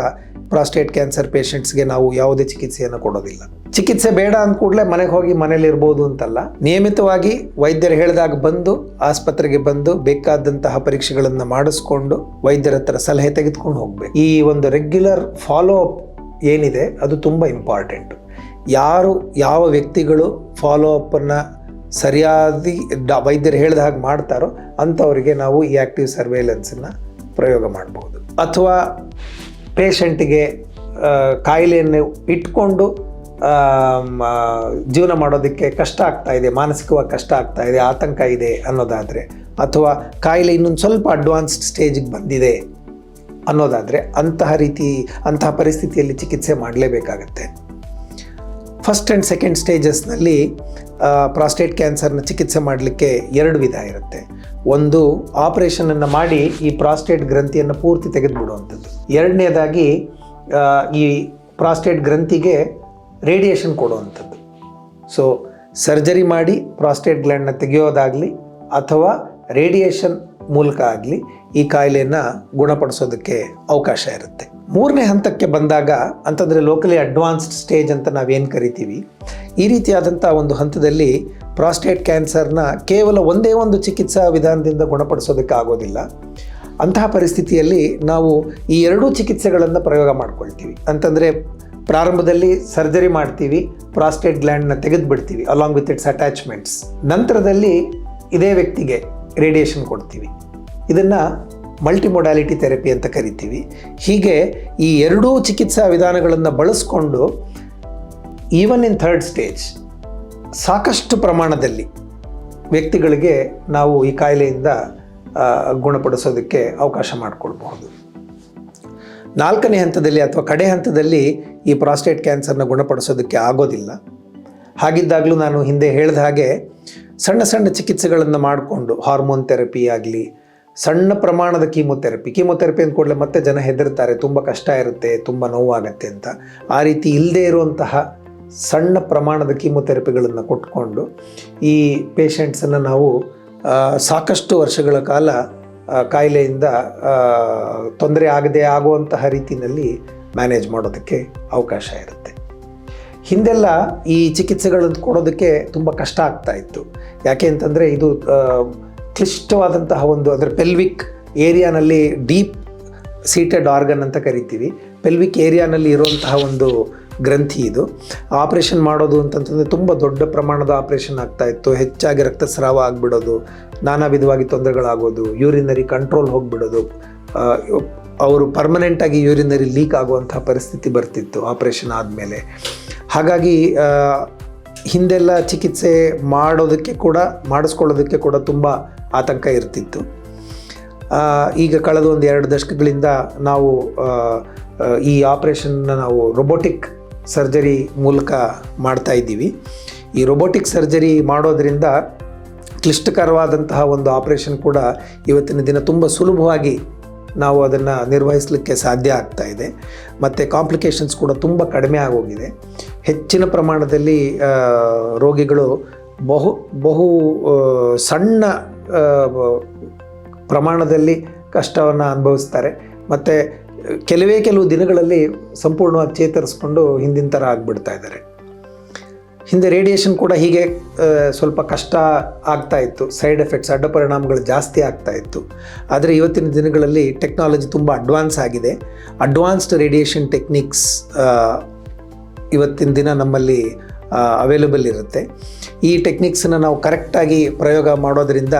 ಪ್ರಾಸ್ಟೇಟ್ ಕ್ಯಾನ್ಸರ್ ಪೇಷಂಟ್ಸ್ಗೆ ನಾವು ಯಾವುದೇ ಚಿಕಿತ್ಸೆಯನ್ನು ಕೊಡೋದಿಲ್ಲ. ಚಿಕಿತ್ಸೆ ಬೇಡ ಅಂದ ಕೂಡಲೇ ಮನೆಗೆ ಹೋಗಿ ಮನೇಲಿರ್ಬೋದು ಅಂತಲ್ಲ, ನಿಯಮಿತವಾಗಿ ವೈದ್ಯರು ಹೇಳಿದಾಗ ಬಂದು ಆಸ್ಪತ್ರೆಗೆ ಬಂದು ಬೇಕಾದಂತಹ ಪರೀಕ್ಷೆಗಳನ್ನು ಮಾಡಿಸ್ಕೊಂಡು ವೈದ್ಯರ ಹತ್ರ ಸಲಹೆ ತೆಗೆದುಕೊಂಡು ಹೋಗಬೇಕು. ಈ ಒಂದು ರೆಗ್ಯುಲರ್ ಫಾಲೋ ಅಪ್ ಏನಿದೆ ಅದು ತುಂಬ ಇಂಪಾರ್ಟೆಂಟು. ಯಾವ ವ್ಯಕ್ತಿಗಳು ಫಾಲೋ ಅಪ್ಪನ್ನು ಸರಿಯಾಗಿ ವೈದ್ಯರು ಹೇಳಿದ ಹಾಗೆ ಮಾಡ್ತಾರೋ ಅಂಥವರಿಗೆ ನಾವು ಈ ಆ್ಯಕ್ಟಿವ್ ಸರ್ವೇಲೆನ್ಸನ್ನು ಪ್ರಯೋಗ ಮಾಡ್ಬೋದು. ಅಥವಾ ಪೇಷಂಟಿಗೆ ಕಾಯಿಲೆಯನ್ನು ಇಟ್ಕೊಂಡು ಜೀವನ ಮಾಡೋದಕ್ಕೆ ಕಷ್ಟ ಆಗ್ತಾ ಇದೆ, ಮಾನಸಿಕವಾಗಿ ಕಷ್ಟ ಆಗ್ತಾ ಇದೆ, ಆತಂಕ ಇದೆ ಅನ್ನೋದಾದರೆ, ಅಥವಾ ಕಾಯಿಲೆ ಇನ್ನೊಂದು ಸ್ವಲ್ಪ ಅಡ್ವಾನ್ಸ್ಡ್ ಸ್ಟೇಜಿಗೆ ಬಂದಿದೆ ಅನ್ನೋದಾದರೆ ಅಂತಹ ಪರಿಸ್ಥಿತಿಯಲ್ಲಿ ಚಿಕಿತ್ಸೆ ಮಾಡಲೇಬೇಕಾಗತ್ತೆ. ಫಸ್ಟ್ ಆ್ಯಂಡ್ ಸೆಕೆಂಡ್ ಸ್ಟೇಜಸ್ನಲ್ಲಿ ಪ್ರಾಸ್ಟೇಟ್ ಕ್ಯಾನ್ಸರ್ನ ಚಿಕಿತ್ಸೆ ಮಾಡಲಿಕ್ಕೆ 2 ವಿಧ ಇರುತ್ತೆ. ಒಂದು, ಆಪರೇಷನನ್ನು ಮಾಡಿ ಈ ಪ್ರಾಸ್ಟೇಟ್ ಗ್ರಂಥಿಯನ್ನು ಪೂರ್ತಿ ತೆಗೆದುಬಿಡುವಂಥದ್ದು. ಎರಡನೇದಾಗಿ ಈ ಪ್ರಾಸ್ಟೇಟ್ ಗ್ರಂಥಿಗೆ ರೇಡಿಯೇಷನ್ ಕೊಡುವಂಥದ್ದು. ಸೊ ಸರ್ಜರಿ ಮಾಡಿ ಪ್ರಾಸ್ಟೇಟ್ ಗ್ಲ್ಯಾಂಡನ್ನ ತೆಗೆಯೋದಾಗಲಿ ಅಥವಾ ರೇಡಿಯೇಷನ್ ಮೂಲಕ ಆಗಲಿ ಈ ಕಾಯಿಲೆಯನ್ನು ಗುಣಪಡಿಸೋದಕ್ಕೆ ಅವಕಾಶ ಇರುತ್ತೆ. 3ನೇ ಹಂತಕ್ಕೆ ಬಂದಾಗ ಅಂತಂದರೆ ಲೋಕಲಿ ಅಡ್ವಾನ್ಸ್ಡ್ ಸ್ಟೇಜ್ ಅಂತ ನಾವೇನು ಕರಿತೀವಿ, ಈ ರೀತಿಯಾದಂಥ ಒಂದು ಹಂತದಲ್ಲಿ ಪ್ರಾಸ್ಟೇಟ್ ಕ್ಯಾನ್ಸರ್ನ ಕೇವಲ ಒಂದೇ ಒಂದು ಚಿಕಿತ್ಸಾ ವಿಧಾನದಿಂದ ಗುಣಪಡಿಸೋದಕ್ಕೆ ಆಗೋದಿಲ್ಲ. ಅಂತಹ ಪರಿಸ್ಥಿತಿಯಲ್ಲಿ ನಾವು ಈ 2 ಚಿಕಿತ್ಸೆಗಳನ್ನು ಪ್ರಯೋಗ ಮಾಡ್ಕೊಳ್ತೀವಿ. ಅಂತಂದರೆ ಪ್ರಾರಂಭದಲ್ಲಿ ಸರ್ಜರಿ ಮಾಡ್ತೀವಿ, ಪ್ರಾಸ್ಟೇಟ್ ಗ್ಲ್ಯಾಂಡನ್ನ ತೆಗೆದುಬಿಡ್ತೀವಿ ಅಲಾಂಗ್ ವಿತ್ ಇಟ್ಸ್ ಅಟ್ಯಾಚ್ಮೆಂಟ್ಸ್. ನಂತರದಲ್ಲಿ ಇದೇ ವ್ಯಕ್ತಿಗೆ ರೇಡಿಯೇಷನ್ ಕೊಡ್ತೀವಿ. ಇದನ್ನು ಮಲ್ಟಿಮೊಡ್ಯಾಲಿಟಿ ಥೆರಪಿ ಅಂತ ಕರಿತೀವಿ. ಹೀಗೆ ಈ 2 ಚಿಕಿತ್ಸಾ ವಿಧಾನಗಳನ್ನು ಬಳಸ್ಕೊಂಡು ಈವನ್ ಇನ್ 3rd ಸ್ಟೇಜ್ ಸಾಕಷ್ಟು ಪ್ರಮಾಣದಲ್ಲಿ ವ್ಯಕ್ತಿಗಳಿಗೆ ನಾವು ಈ ಕಾಯಿಲೆಯಿಂದ ಗುಣಪಡಿಸೋದಕ್ಕೆ ಅವಕಾಶ ಮಾಡಿಕೊಳ್ಬಹುದು. 4ನೇ ಹಂತದಲ್ಲಿ ಅಥವಾ ಕಡೆ ಹಂತದಲ್ಲಿ ಈ ಪ್ರಾಸ್ಟೇಟ್ ಕ್ಯಾನ್ಸರ್ನ ಗುಣಪಡಿಸೋದಕ್ಕೆ ಆಗೋದಿಲ್ಲ. ಹಾಗಿದ್ದಾಗಲೂ ನಾನು ಹಿಂದೆ ಹೇಳಿದ ಹಾಗೆ ಸಣ್ಣ ಸಣ್ಣ ಚಿಕಿತ್ಸೆಗಳನ್ನು ಮಾಡಿಕೊಂಡು ಹಾರ್ಮೋನ್ ಥೆರಪಿ ಆಗಲಿ, ಸಣ್ಣ ಪ್ರಮಾಣದ ಕೀಮೊಥೆರಪಿ ಅಂದ ಕೂಡಲೇ ಮತ್ತೆ ಜನ ಹೆದರ್ತಾರೆ, ತುಂಬ ಕಷ್ಟ ಇರುತ್ತೆ, ತುಂಬ ನೋವಾಗತ್ತೆ ಅಂತ. ಆ ರೀತಿ ಇಲ್ಲದೇ ಇರುವಂತಹ ಸಣ್ಣ ಪ್ರಮಾಣದ ಕೀಮೊಥೆರಪಿಗಳನ್ನು ಕೊಟ್ಕೊಂಡು ಈ ಪೇಷಂಟ್ಸನ್ನು ನಾವು ಸಾಕಷ್ಟು ವರ್ಷಗಳ ಕಾಲ ಕಾಯಿಲೆಯಿಂದ ತೊಂದರೆ ಆಗದೆ ಆಗುವಂತಹ ರೀತಿಯಲ್ಲಿ ಮ್ಯಾನೇಜ್ ಮಾಡೋದಕ್ಕೆ ಅವಕಾಶ ಇರುತ್ತೆ. ಹಿಂದೆಲ್ಲ ಈ ಚಿಕಿತ್ಸೆಗಳನ್ನು ಕೊಡೋದಕ್ಕೆ ತುಂಬ ಕಷ್ಟ ಆಗ್ತಾ ಇತ್ತು. ಯಾಕೆ ಅಂತಂದರೆ ಇದು ಕ್ಲಿಷ್ಟವಾದಂತಹ ಒಂದು, ಅಂದರೆ ಪೆಲ್ವಿಕ್ ಏರಿಯಾನಲ್ಲಿ ಡೀಪ್ ಸೀಟೆಡ್ ಆರ್ಗನ್ ಅಂತ ಕರಿತೀವಿ. ಪೆಲ್ವಿಕ್ ಏರಿಯಾನಲ್ಲಿ ಇರುವಂತಹ ಒಂದು ಗ್ರಂಥಿ ಇದು. ಆಪ್ರೇಷನ್ ಮಾಡೋದು ಅಂತಂತಂದರೆ ತುಂಬ ದೊಡ್ಡ ಪ್ರಮಾಣದ ಆಪ್ರೇಷನ್ ಆಗ್ತಾಯಿತ್ತು. ಹೆಚ್ಚಾಗಿ ರಕ್ತಸ್ರಾವ ಆಗಿಬಿಡೋದು, ನಾನಾ ವಿಧವಾಗಿ ತೊಂದರೆಗಳಾಗೋದು, ಯೂರಿನರಿ ಕಂಟ್ರೋಲ್ ಹೋಗಿಬಿಡೋದು, ಅವರು ಪರ್ಮನೆಂಟಾಗಿ ಯೂರಿನರಿ ಲೀಕ್ ಆಗುವಂಥ ಪರಿಸ್ಥಿತಿ ಬರ್ತಿತ್ತು ಆಪ್ರೇಷನ್ ಆದಮೇಲೆ. ಹಾಗಾಗಿ ಹಿಂದೆಲ್ಲ ಚಿಕಿತ್ಸೆ ಮಾಡಿಸ್ಕೊಳ್ಳೋದಕ್ಕೆ ಕೂಡ ತುಂಬ ಆತಂಕ ಇರ್ತಿತ್ತು. ಈಗ ಕಳೆದ ಒಂದು 2 ದಶಕಗಳಿಂದ ನಾವು ಈ ಆಪ್ರೇಷನ್ನ ನಾವು ರೊಬೋಟಿಕ್ ಸರ್ಜರಿ ಮೂಲಕ ಮಾಡ್ತಾ ಇದ್ದೀವಿ. ಈ ರೊಬೋಟಿಕ್ ಸರ್ಜರಿ ಮಾಡೋದ್ರಿಂದ ಕ್ಲಿಷ್ಟಕರವಾದಂತಹ ಒಂದು ಆಪ್ರೇಷನ್ ಕೂಡ ಇವತ್ತಿನ ದಿನ ತುಂಬ ಸುಲಭವಾಗಿ ನಾವು ಅದನ್ನು ನಿರ್ವಹಿಸಲಿಕ್ಕೆ ಸಾಧ್ಯ ಆಗ್ತಾ ಇದೆ. ಮತ್ತು ಕಾಂಪ್ಲಿಕೇಶನ್ಸ್ ಕೂಡ ತುಂಬ ಕಡಿಮೆ ಆಗೋಗಿದೆ. ಹೆಚ್ಚಿನ ಪ್ರಮಾಣದಲ್ಲಿ ರೋಗಿಗಳು ಬಹು ಸಣ್ಣ ಪ್ರಮಾಣದಲ್ಲಿ ಕಷ್ಟವನ್ನು ಅನುಭವಿಸ್ತಾರೆ. ಮತ್ತು ಕೆಲವು ದಿನಗಳಲ್ಲಿ ಸಂಪೂರ್ಣವಾಗಿ ಚೇತರಿಸ್ಕೊಂಡು ಹಿಂದಿನ ಥರ ಆಗಿಬಿಡ್ತಾ ಇದ್ದಾರೆ. ಹಿಂದೆ ರೇಡಿಯೇಷನ್ ಕೂಡ ಹೀಗೆ ಸ್ವಲ್ಪ ಕಷ್ಟ ಆಗ್ತಾ ಇತ್ತು, ಸೈಡ್ ಎಫೆಕ್ಟ್ಸ್, ಅಡ್ಡ ಪರಿಣಾಮಗಳು ಜಾಸ್ತಿ ಆಗ್ತಾ ಇತ್ತು. ಆದರೆ ಇವತ್ತಿನ ದಿನಗಳಲ್ಲಿ ಟೆಕ್ನಾಲಜಿ ತುಂಬ ಅಡ್ವಾನ್ಸ್ ಆಗಿದೆ. ಅಡ್ವಾನ್ಸ್ಡ್ ರೇಡಿಯೇಷನ್ ಟೆಕ್ನಿಕ್ಸ್ ಇವತ್ತಿನ ದಿನ ನಮ್ಮಲ್ಲಿ ಅವೈಲೇಬಲ್ ಇರುತ್ತೆ. ಈ ಟೆಕ್ನಿಕ್ಸನ್ನು ನಾವು ಕರೆಕ್ಟಾಗಿ ಪ್ರಯೋಗ ಮಾಡೋದರಿಂದ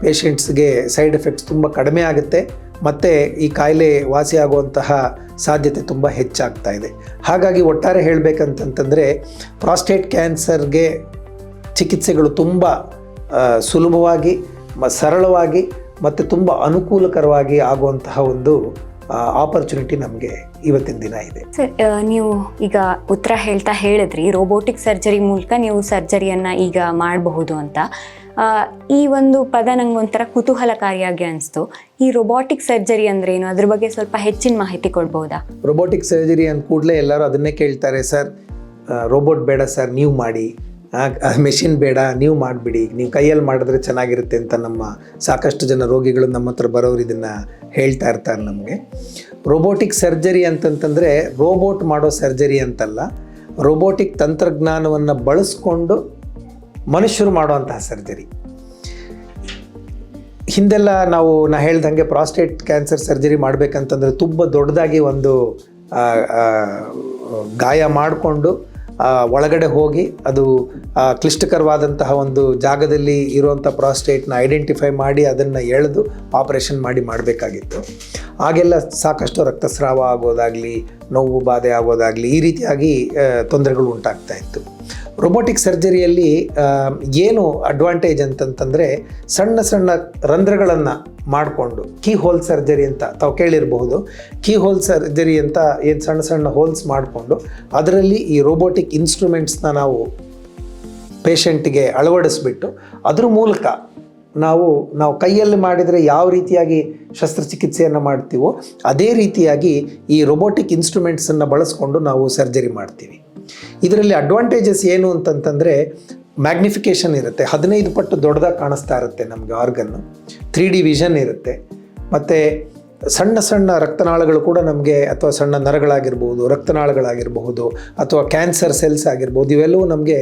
ಪೇಷಂಟ್ಸ್ಗೆ ಸೈಡ್ ಎಫೆಕ್ಟ್ಸ್ ತುಂಬ ಕಡಿಮೆ ಆಗುತ್ತೆ ಮತ್ತು ಈ ಕಾಯಿಲೆ ವಾಸಿಯಾಗುವಂತಹ ಸಾಧ್ಯತೆ ತುಂಬ ಹೆಚ್ಚಾಗ್ತಾ ಇದೆ. ಹಾಗಾಗಿ ಒಟ್ಟಾರೆ ಹೇಳಬೇಕಂತಂತಂದರೆ ಪ್ರಾಸ್ಟೇಟ್ ಕ್ಯಾನ್ಸರ್ಗೆ ಚಿಕಿತ್ಸೆಗಳು ತುಂಬ ಸುಲಭವಾಗಿ, ಸರಳವಾಗಿ ಮತ್ತು ತುಂಬ ಅನುಕೂಲಕರವಾಗಿ ಆಗುವಂತಹ ಒಂದು ಆಪರ್ಚುನಿಟಿ ನಮಗೆ ಇವತ್ತಿನ ದಿನ ಇದೆ. ಸರ್, ನೀವು ಈಗ ಉತ್ತರ ಹೇಳಿದ್ರಿ ರೋಬೋಟಿಕ್ ಸರ್ಜರಿ ಮೂಲಕ ನೀವು ಸರ್ಜರಿಯನ್ನು ಈಗ ಮಾಡಬಹುದು ಅಂತ. ಈ ಒಂದು ಪದ ನಂಗೆ ಒಂಥರ ಕುತೂಹಲಕಾರಿಯಾಗಿ ಅನಿಸ್ತು. ಈ ರೊಬೋಟಿಕ್ ಸರ್ಜರಿ ಅಂದ್ರೆ ಏನು, ಅದ್ರ ಬಗ್ಗೆ ಸ್ವಲ್ಪ ಹೆಚ್ಚಿನ ಮಾಹಿತಿ ಕೊಡ್ಬೋದಾ? ರೊಬೋಟಿಕ್ ಸರ್ಜರಿ ಅಂದ ಕೂಡಲೇ ಎಲ್ಲರೂ ಅದನ್ನೇ ಕೇಳ್ತಾರೆ, ಸರ್ ರೋಬೋಟ್ ಬೇಡ ಸರ್, ನೀವು ಮಾಡಿ, ಮೆಷಿನ್ ಬೇಡ, ನೀವು ಮಾಡಿಬಿಡಿ, ನೀವು ಕೈಯಲ್ಲಿ ಮಾಡಿದ್ರೆ ಚೆನ್ನಾಗಿರುತ್ತೆ ಅಂತ ನಮ್ಮ ಸಾಕಷ್ಟು ಜನ ರೋಗಿಗಳು ನಮ್ಮ ಹತ್ರ ಬರೋರು ಇದನ್ನು ಹೇಳ್ತಾ ಇರ್ತಾರೆ ನಮಗೆ. ರೋಬೋಟಿಕ್ ಸರ್ಜರಿ ಅಂತಂತಂದರೆ ರೋಬೋಟ್ ಮಾಡೋ ಸರ್ಜರಿ ಅಂತಲ್ಲ, ರೋಬೋಟಿಕ್ ತಂತ್ರಜ್ಞಾನವನ್ನು ಬಳಸ್ಕೊಂಡು ಮನುಷ್ಯರು ಮಾಡುವಂತಹ ಸರ್ಜರಿ. ಹಿಂದೆಲ್ಲ ನಾ ಹೇಳ್ದಂಗೆ ಪ್ರಾಸ್ಟೇಟ್ ಕ್ಯಾನ್ಸರ್ ಸರ್ಜರಿ ಮಾಡಬೇಕಂತಂದರೆ ತುಂಬ ದೊಡ್ಡದಾಗಿ ಒಂದು ಗಾಯ ಮಾಡಿಕೊಂಡು ಒಳಗಡೆ ಹೋಗಿ ಅದು ಕ್ಲಿಷ್ಟಕರವಾದಂತಹ ಒಂದು ಜಾಗದಲ್ಲಿ ಇರುವಂಥ ಪ್ರಾಸ್ಟೇಟ್ನ ಐಡೆಂಟಿಫೈ ಮಾಡಿ ಅದನ್ನು ಎಳೆದು ಆಪರೇಷನ್ ಮಾಡಬೇಕಾಗಿತ್ತು. ಆಗೆಲ್ಲ ಸಾಕಷ್ಟು ರಕ್ತಸ್ರಾವ ಆಗೋದಾಗಲಿ, ನೋವು ಬಾಧೆ ಆಗೋದಾಗಲಿ, ಈ ರೀತಿಯಾಗಿ ತೊಂದರೆಗಳು ಉಂಟಾಗ್ತಾ ಇತ್ತು. ರೊಬೋಟಿಕ್ ಸರ್ಜರಿಯಲ್ಲಿ ಏನು ಅಡ್ವಾಂಟೇಜ್ ಅಂತಂತಂದರೆ ಸಣ್ಣ ಸಣ್ಣ ರಂಧ್ರಗಳನ್ನು ಮಾಡಿಕೊಂಡು, ಕೀ ಹೋಲ್ ಸರ್ಜರಿ ಅಂತ ತಾವು ಕೇಳಿರಬಹುದು. ಕೀ ಹೋಲ್ ಸರ್ಜರಿ ಅಂತ ಏನು ಸಣ್ಣ ಸಣ್ಣ ಹೋಲ್ಸ್ ಮಾಡಿಕೊಂಡು ಅದರಲ್ಲಿ ಈ ರೋಬೋಟಿಕ್ ಇನ್ಸ್ಟ್ರೂಮೆಂಟ್ಸ್ನ ನಾವು ಪೇಷಂಟಿಗೆ ಅಳವಡಿಸ್ಬಿಟ್ಟು ಅದ್ರ ಮೂಲಕ ನಾವು ಕೈಯಲ್ಲಿ ಮಾಡಿದರೆ ಯಾವ ರೀತಿಯಾಗಿ ಶಸ್ತ್ರಚಿಕಿತ್ಸೆಯನ್ನು ಮಾಡ್ತೀವೋ ಅದೇ ರೀತಿಯಾಗಿ ಈ ರೋಬೋಟಿಕ್ ಇನ್ಸ್ಟ್ರೂಮೆಂಟ್ಸನ್ನು ಬಳಸ್ಕೊಂಡು ನಾವು ಸರ್ಜರಿ ಮಾಡ್ತೀವಿ. ಇದರಲ್ಲಿ ಅಡ್ವಾಂಟೇಜಸ್ ಏನು ಅಂತಂತಂದರೆ ಮ್ಯಾಗ್ನಿಫಿಕೇಷನ್ ಇರುತ್ತೆ, 15 ಪಟ್ಟು ದೊಡ್ಡದಾಗಿ ಕಾಣಿಸ್ತಾ ಇರುತ್ತೆ ನಮಗೆ ಆರ್ಗನ್ನು, 3D ವಿಷನ್ ಇರುತ್ತೆ. ಮತ್ತು ಸಣ್ಣ ಸಣ್ಣ ರಕ್ತನಾಳಗಳು ಕೂಡ ನಮಗೆ, ಅಥವಾ ಸಣ್ಣ ನರಗಳಾಗಿರ್ಬೋದು, ರಕ್ತನಾಳಗಳಾಗಿರಬಹುದು, ಅಥವಾ ಕ್ಯಾನ್ಸರ್ ಸೆಲ್ಸ್ ಆಗಿರ್ಬೋದು, ಇವೆಲ್ಲವೂ ನಮಗೆ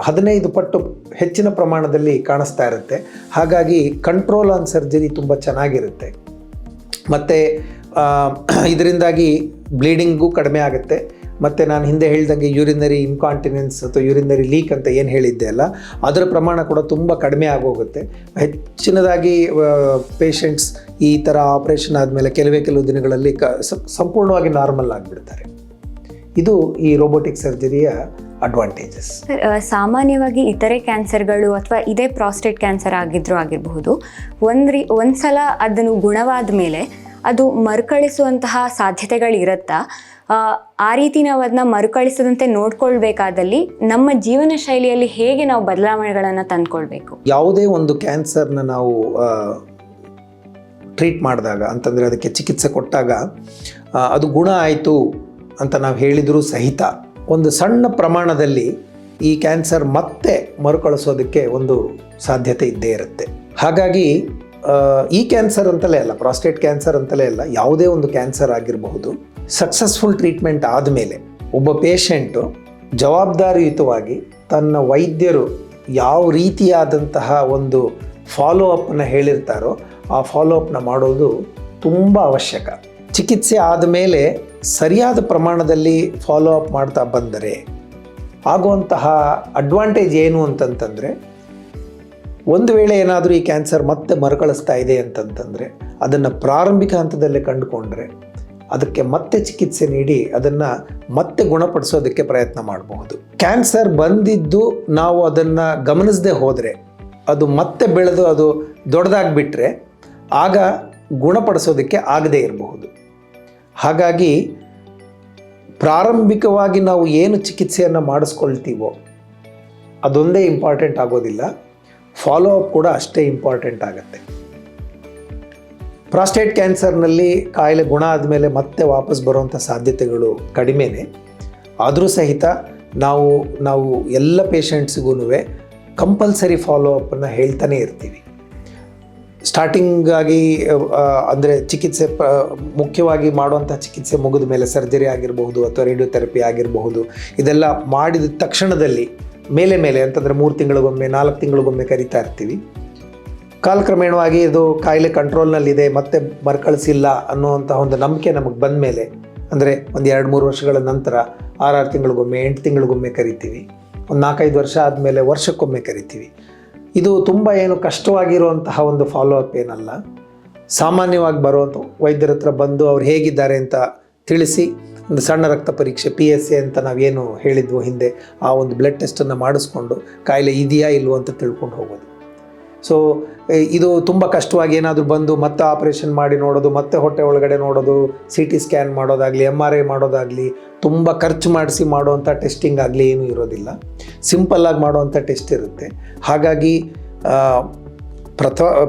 15 ಪಟ್ಟು ಹೆಚ್ಚಿನ ಪ್ರಮಾಣದಲ್ಲಿ ಕಾಣಿಸ್ತಾ ಇರುತ್ತೆ. ಹಾಗಾಗಿ ಕಂಟ್ರೋಲ್ ಆನ್ ಸರ್ಜರಿ ತುಂಬ ಚೆನ್ನಾಗಿರುತ್ತೆ. ಮತ್ತು ಇದರಿಂದಾಗಿ ಬ್ಲೀಡಿಂಗು ಕಡಿಮೆ ಆಗುತ್ತೆ. ಮತ್ತು ನಾನು ಹಿಂದೆ ಹೇಳಿದಂಗೆ ಯೂರಿನರಿ ಇನ್ಕಾಂಟಿನೆನ್ಸ್ ಅಥವಾ ಯೂರಿನರಿ ಲೀಕ್ ಅಂತ ಏನು ಹೇಳಿದ್ದೆ ಅಲ್ಲ, ಅದರ ಪ್ರಮಾಣ ಕೂಡ ತುಂಬ ಕಡಿಮೆ ಆಗೋಗುತ್ತೆ. ಹೆಚ್ಚಿನದಾಗಿ ಪೇಷಂಟ್ಸ್ ಈ ಥರ ಆಪ್ರೇಷನ್ ಆದಮೇಲೆ ಕೆಲವು ದಿನಗಳಲ್ಲಿ ಸಂಪೂರ್ಣವಾಗಿ ನಾರ್ಮಲ್ ಆಗಿಬಿಡ್ತಾರೆ. ಇದು ಈ ರೋಬೋಟಿಕ್ ಸರ್ಜರಿಯ ಅಡ್ವಾಂಟೇಜಸ್. ಸಾಮಾನ್ಯವಾಗಿ ಇತರೆ ಕ್ಯಾನ್ಸರ್ಗಳು ಅಥವಾ ಇದೇ ಪ್ರಾಸ್ಟೇಟ್ ಕ್ಯಾನ್ಸರ್ ಆಗಿರಬಹುದು, ಒಂದ್ಸಲ ಅದನ್ನು ಗುಣವಾದ ಮೇಲೆ ಅದು ಮರುಕಳಿಸುವಂತಹ ಸಾಧ್ಯತೆಗಳಿರುತ್ತಾ? ಆ ರೀತಿ ನಾವು ಅದನ್ನ ಮರುಕಳಿಸದಂತೆ ನೋಡ್ಕೊಳ್ಬೇಕಾದಲ್ಲಿ ನಮ್ಮ ಜೀವನ ಶೈಲಿಯಲ್ಲಿ ಹೇಗೆ ನಾವು ಬದಲಾವಣೆಗಳನ್ನು ತಂದ್ಕೊಳ್ಬೇಕು? ಯಾವುದೇ ಒಂದು ಕ್ಯಾನ್ಸರ್ನ ನಾವು ಟ್ರೀಟ್ ಮಾಡಿದಾಗ ಅಂತಂದರೆ ಅದಕ್ಕೆ ಚಿಕಿತ್ಸೆ ಕೊಟ್ಟಾಗ ಅದು ಗುಣ ಆಯಿತು ಅಂತ ನಾವು ಹೇಳಿದರೂ ಸಹಿತ ಒಂದು ಸಣ್ಣ ಪ್ರಮಾಣದಲ್ಲಿ ಈ ಕ್ಯಾನ್ಸರ್ ಮತ್ತೆ ಮರುಕಳಿಸೋದಕ್ಕೆ ಒಂದು ಸಾಧ್ಯತೆ ಇದ್ದೇ ಇರುತ್ತೆ. ಹಾಗಾಗಿ ಈ ಕ್ಯಾನ್ಸರ್ ಅಂತಲೇ ಅಲ್ಲ, ಪ್ರಾಸ್ಟೇಟ್ ಕ್ಯಾನ್ಸರ್ ಅಂತಲೇ ಅಲ್ಲ, ಯಾವುದೇ ಒಂದು ಕ್ಯಾನ್ಸರ್ ಆಗಿರಬಹುದು, ಸಕ್ಸಸ್ಫುಲ್ ಟ್ರೀಟ್ಮೆಂಟ್ ಆದಮೇಲೆ ಒಬ್ಬ ಪೇಷಂಟು ಜವಾಬ್ದಾರಿಯುತವಾಗಿ ತನ್ನ ವೈದ್ಯರು ಯಾವ ರೀತಿಯಾದಂತಹ ಒಂದು ಫಾಲೋ ಅಪ್ನ ಹೇಳಿರ್ತಾರೋ ಆ ಫಾಲೋ ಅಪ್ನ ಮಾಡೋದು ತುಂಬ ಅವಶ್ಯಕ. ಚಿಕಿತ್ಸೆ ಆದಮೇಲೆ ಸರಿಯಾದ ಪ್ರಮಾಣದಲ್ಲಿ ಫಾಲೋ ಅಪ್ ಮಾಡ್ತಾ ಬಂದರೆ ಆಗುವಂತಹ ಅಡ್ವಾಂಟೇಜ್ ಏನು ಅಂತಂತಂದರೆ, ಒಂದು ವೇಳೆ ಏನಾದರೂ ಈ ಕ್ಯಾನ್ಸರ್ ಮತ್ತೆ ಮರುಕಳಿಸ್ತಾ ಇದೆ ಅಂತಂತಂದರೆ ಅದನ್ನು ಪ್ರಾರಂಭಿಕ ಹಂತದಲ್ಲೇ ಕಂಡುಕೊಂಡ್ರೆ ಅದಕ್ಕೆ ಮತ್ತೆ ಚಿಕಿತ್ಸೆ ನೀಡಿ ಅದನ್ನು ಮತ್ತೆ ಗುಣಪಡಿಸೋದಕ್ಕೆ ಪ್ರಯತ್ನ ಮಾಡಬಹುದು. ಕ್ಯಾನ್ಸರ್ ಬಂದಿದ್ದು ನಾವು ಅದನ್ನು ಗಮನಿಸದೆ ಹೋದರೆ ಅದು ಮತ್ತೆ ಬೆಳೆದು ಅದು ದೊಡ್ಡದಾಗಿಬಿಟ್ರೆ ಆಗ ಗುಣಪಡಿಸೋದಕ್ಕೆ ಆಗದೇ ಇರಬಹುದು. ಹಾಗಾಗಿ ಪ್ರಾರಂಭಿಕವಾಗಿ ನಾವು ಏನು ಚಿಕಿತ್ಸೆಯನ್ನು ಮಾಡಿಸ್ಕೊಳ್ತೀವೋ ಅದೊಂದೇ ಇಂಪಾರ್ಟೆಂಟ್ ಆಗೋದಿಲ್ಲ, ಫಾಲೋ ಅಪ್ ಕೂಡ ಅಷ್ಟೇ ಇಂಪಾರ್ಟೆಂಟ್ ಆಗುತ್ತೆ. ಪ್ರಾಸ್ಟೇಟ್ ಕ್ಯಾನ್ಸರ್ನಲ್ಲಿ ಕಾಯಿಲೆ ಗುಣ ಆದಮೇಲೆ ಮತ್ತೆ ವಾಪಸ್ ಬರುವಂಥ ಸಾಧ್ಯತೆಗಳು ಕಡಿಮೆನೇ. ಆದರೂ ಸಹಿತ ನಾವು ಎಲ್ಲ ಪೇಷಂಟ್ಸಿಗೂ ಕಂಪಲ್ಸರಿ ಫಾಲೋ ಅಪ್ಪನ್ನು ಹೇಳ್ತಾನೆ ಇರ್ತೀವಿ. ಸ್ಟಾರ್ಟಿಂಗಾಗಿ ಅಂದರೆ ಚಿಕಿತ್ಸೆ ಮುಖ್ಯವಾಗಿ ಮಾಡುವಂಥ ಚಿಕಿತ್ಸೆ ಮುಗಿದ ಮೇಲೆ ಸರ್ಜರಿ ಆಗಿರಬಹುದು ಅಥವಾ ರೇಡಿಯೋಥೆರಪಿ ಆಗಿರಬಹುದು, ಇದೆಲ್ಲ ಮಾಡಿದ ತಕ್ಷಣದಲ್ಲಿ ಮೇಲೆ ಅಂತಂದರೆ 3 ತಿಂಗಳಿಗೊಮ್ಮೆ 4 ತಿಂಗಳಿಗೊಮ್ಮೆ ಕರಿತಾ ಇರ್ತೀವಿ. ಕಾಲಕ್ರಮೇಣವಾಗಿ ಇದು ಕಾಯಿಲೆ ಕಂಟ್ರೋಲ್ನಲ್ಲಿದೆ, ಮತ್ತೆ ಮರುಕಳಿಸಿಲ್ಲ ಅನ್ನುವಂಥ ಒಂದು ನಂಬಿಕೆ ನಮಗೆ ಬಂದ ಮೇಲೆ, ಅಂದರೆ ಒಂದು 2-3 ವರ್ಷಗಳ ನಂತರ 6 ತಿಂಗಳಿಗೊಮ್ಮೆ 8 ತಿಂಗಳಿಗೊಮ್ಮೆ ಕರಿತೀವಿ. ಒಂದು 4-5 ವರ್ಷ ಆದಮೇಲೆ ವರ್ಷಕ್ಕೊಮ್ಮೆ ಕರಿತೀವಿ. ಇದು ತುಂಬ ಏನು ಕಷ್ಟವಾಗಿರುವಂತಹ ಒಂದು ಫಾಲೋ ಅಪ್ ಏನಲ್ಲ. ಸಾಮಾನ್ಯವಾಗಿ ಬರುವಂಥ ವೈದ್ಯರ ಹತ್ರ ಬಂದು ಅವ್ರು ಹೇಗಿದ್ದಾರೆ ಅಂತ ತಿಳಿಸಿ ಒಂದು ಸಣ್ಣ ರಕ್ತ ಪರೀಕ್ಷೆ PSA ಅಂತ ನಾವೇನು ಹೇಳಿದ್ವೋ ಹಿಂದೆ, ಆ ಒಂದು ಬ್ಲಡ್ ಟೆಸ್ಟನ್ನು ಮಾಡಿಸ್ಕೊಂಡು ಕಾಯಿಲೆ ಇದೆಯಾ ಇಲ್ವೋ ಅಂತ ತಿಳ್ಕೊಂಡು ಹೋಗೋದು. ಸೊ ಇದು ತುಂಬ ಕಷ್ಟವಾಗಿ ಏನಾದರೂ ಬಂದು ಮತ್ತೆ ಆಪ್ರೇಷನ್ ಮಾಡಿ ನೋಡೋದು, ಮತ್ತೆ ಹೊಟ್ಟೆ ಒಳಗಡೆ ನೋಡೋದು, CT ಸ್ಕ್ಯಾನ್ ಮಾಡೋದಾಗಲಿ MRI ಮಾಡೋದಾಗಲಿ, ತುಂಬ ಖರ್ಚು ಮಾಡಿಸಿ ಮಾಡುವಂಥ ಟೆಸ್ಟಿಂಗ್ ಆಗಲಿ ಏನೂ ಇರೋದಿಲ್ಲ. ಸಿಂಪಲ್ಲಾಗಿ ಮಾಡುವಂಥ ಟೆಸ್ಟ್ ಇರುತ್ತೆ. ಹಾಗಾಗಿ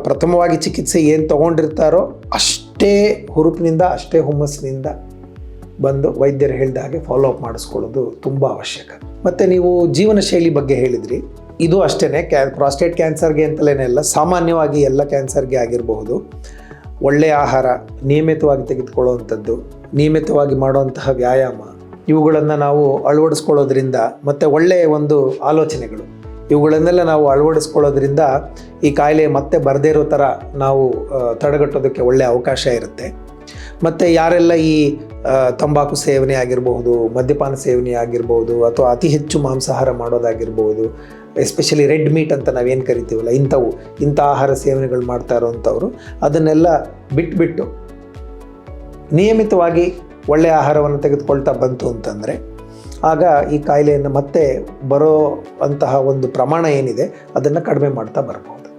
ಪ್ರಥಮವಾಗಿ ಚಿಕಿತ್ಸೆ ಏನು ತೊಗೊಂಡಿರ್ತಾರೋ ಅಷ್ಟೇ ಹುರುಪಿನಿಂದ ಅಷ್ಟೇ ಹುಮ್ಮಸ್ಸಿನಿಂದ ಬಂದು ವೈದ್ಯರು ಹೇಳಿದ ಹಾಗೆ ಫಾಲೋ ಅಪ್ ಮಾಡಿಸ್ಕೊಳ್ಳೋದು ತುಂಬ ಅವಶ್ಯಕ. ಮತ್ತು ನೀವು ಜೀವನ ಶೈಲಿ ಬಗ್ಗೆ ಹೇಳಿದ್ರಿ, ಇದು ಅಷ್ಟೇ. ಪ್ರಾಸ್ಟೇಟ್ ಕ್ಯಾನ್ಸರ್ಗೆ ಅಂತಲೇ ಅಲ್ಲ, ಸಾಮಾನ್ಯವಾಗಿ ಎಲ್ಲ ಕ್ಯಾನ್ಸರ್ಗೆ ಆಗಿರಬಹುದು. ಒಳ್ಳೆಯ ಆಹಾರ ನಿಯಮಿತವಾಗಿ ತೆಗೆದುಕೊಳ್ಳುವಂಥದ್ದು, ನಿಯಮಿತವಾಗಿ ಮಾಡುವಂತಹ ವ್ಯಾಯಾಮ, ಇವುಗಳನ್ನು ನಾವು ಅಳವಡಿಸ್ಕೊಳ್ಳೋದ್ರಿಂದ ಮತ್ತು ಒಳ್ಳೆಯ ಒಂದು ಆಲೋಚನೆಗಳು, ಇವುಗಳನ್ನೆಲ್ಲ ನಾವು ಅಳವಡಿಸ್ಕೊಳ್ಳೋದ್ರಿಂದ ಈ ಕಾಯಿಲೆ ಮತ್ತೆ ಬರದೇ ಇರೋ ಥರ ನಾವು ತಡೆಗಟ್ಟೋದಕ್ಕೆ ಒಳ್ಳೆಯ ಅವಕಾಶ ಇರುತ್ತೆ. ಮತ್ತು ಯಾರೆಲ್ಲ ಈ ತಂಬಾಕು ಸೇವನೆ ಆಗಿರಬಹುದು, ಮದ್ಯಪಾನ ಸೇವನೆ ಆಗಿರ್ಬೋದು, ಅಥವಾ ಅತಿ ಹೆಚ್ಚು ಮಾಂಸಾಹಾರ ಮಾಡೋದಾಗಿರ್ಬೋದು, ಎಸ್ಪೆಷಲಿ ರೆಡ್ ಮೀಟ್ ಅಂತ ನಾವೇನು ಕರಿತೀವಲ್ಲ, ಇಂಥ ಆಹಾರ ಸೇವನೆಗಳು ಮಾಡ್ತಾ ಇರೋವಂಥವ್ರು ಅದನ್ನೆಲ್ಲ ಬಿಟ್ಟು ನಿಯಮಿತವಾಗಿ ಒಳ್ಳೆಯ ಆಹಾರವನ್ನು ತೆಗೆದುಕೊಳ್ತಾ ಬಂತು ಅಂತಂದರೆ ಆಗ ಈ ಕಾಯಿಲೆಯನ್ನು ಮತ್ತೆ ಬರೋ ಅಂತಹ ಒಂದು ಪ್ರಮಾಣ ಏನಿದೆ ಅದನ್ನು ಕಡಿಮೆ ಮಾಡ್ತಾ ಬರ್ಬೋದು.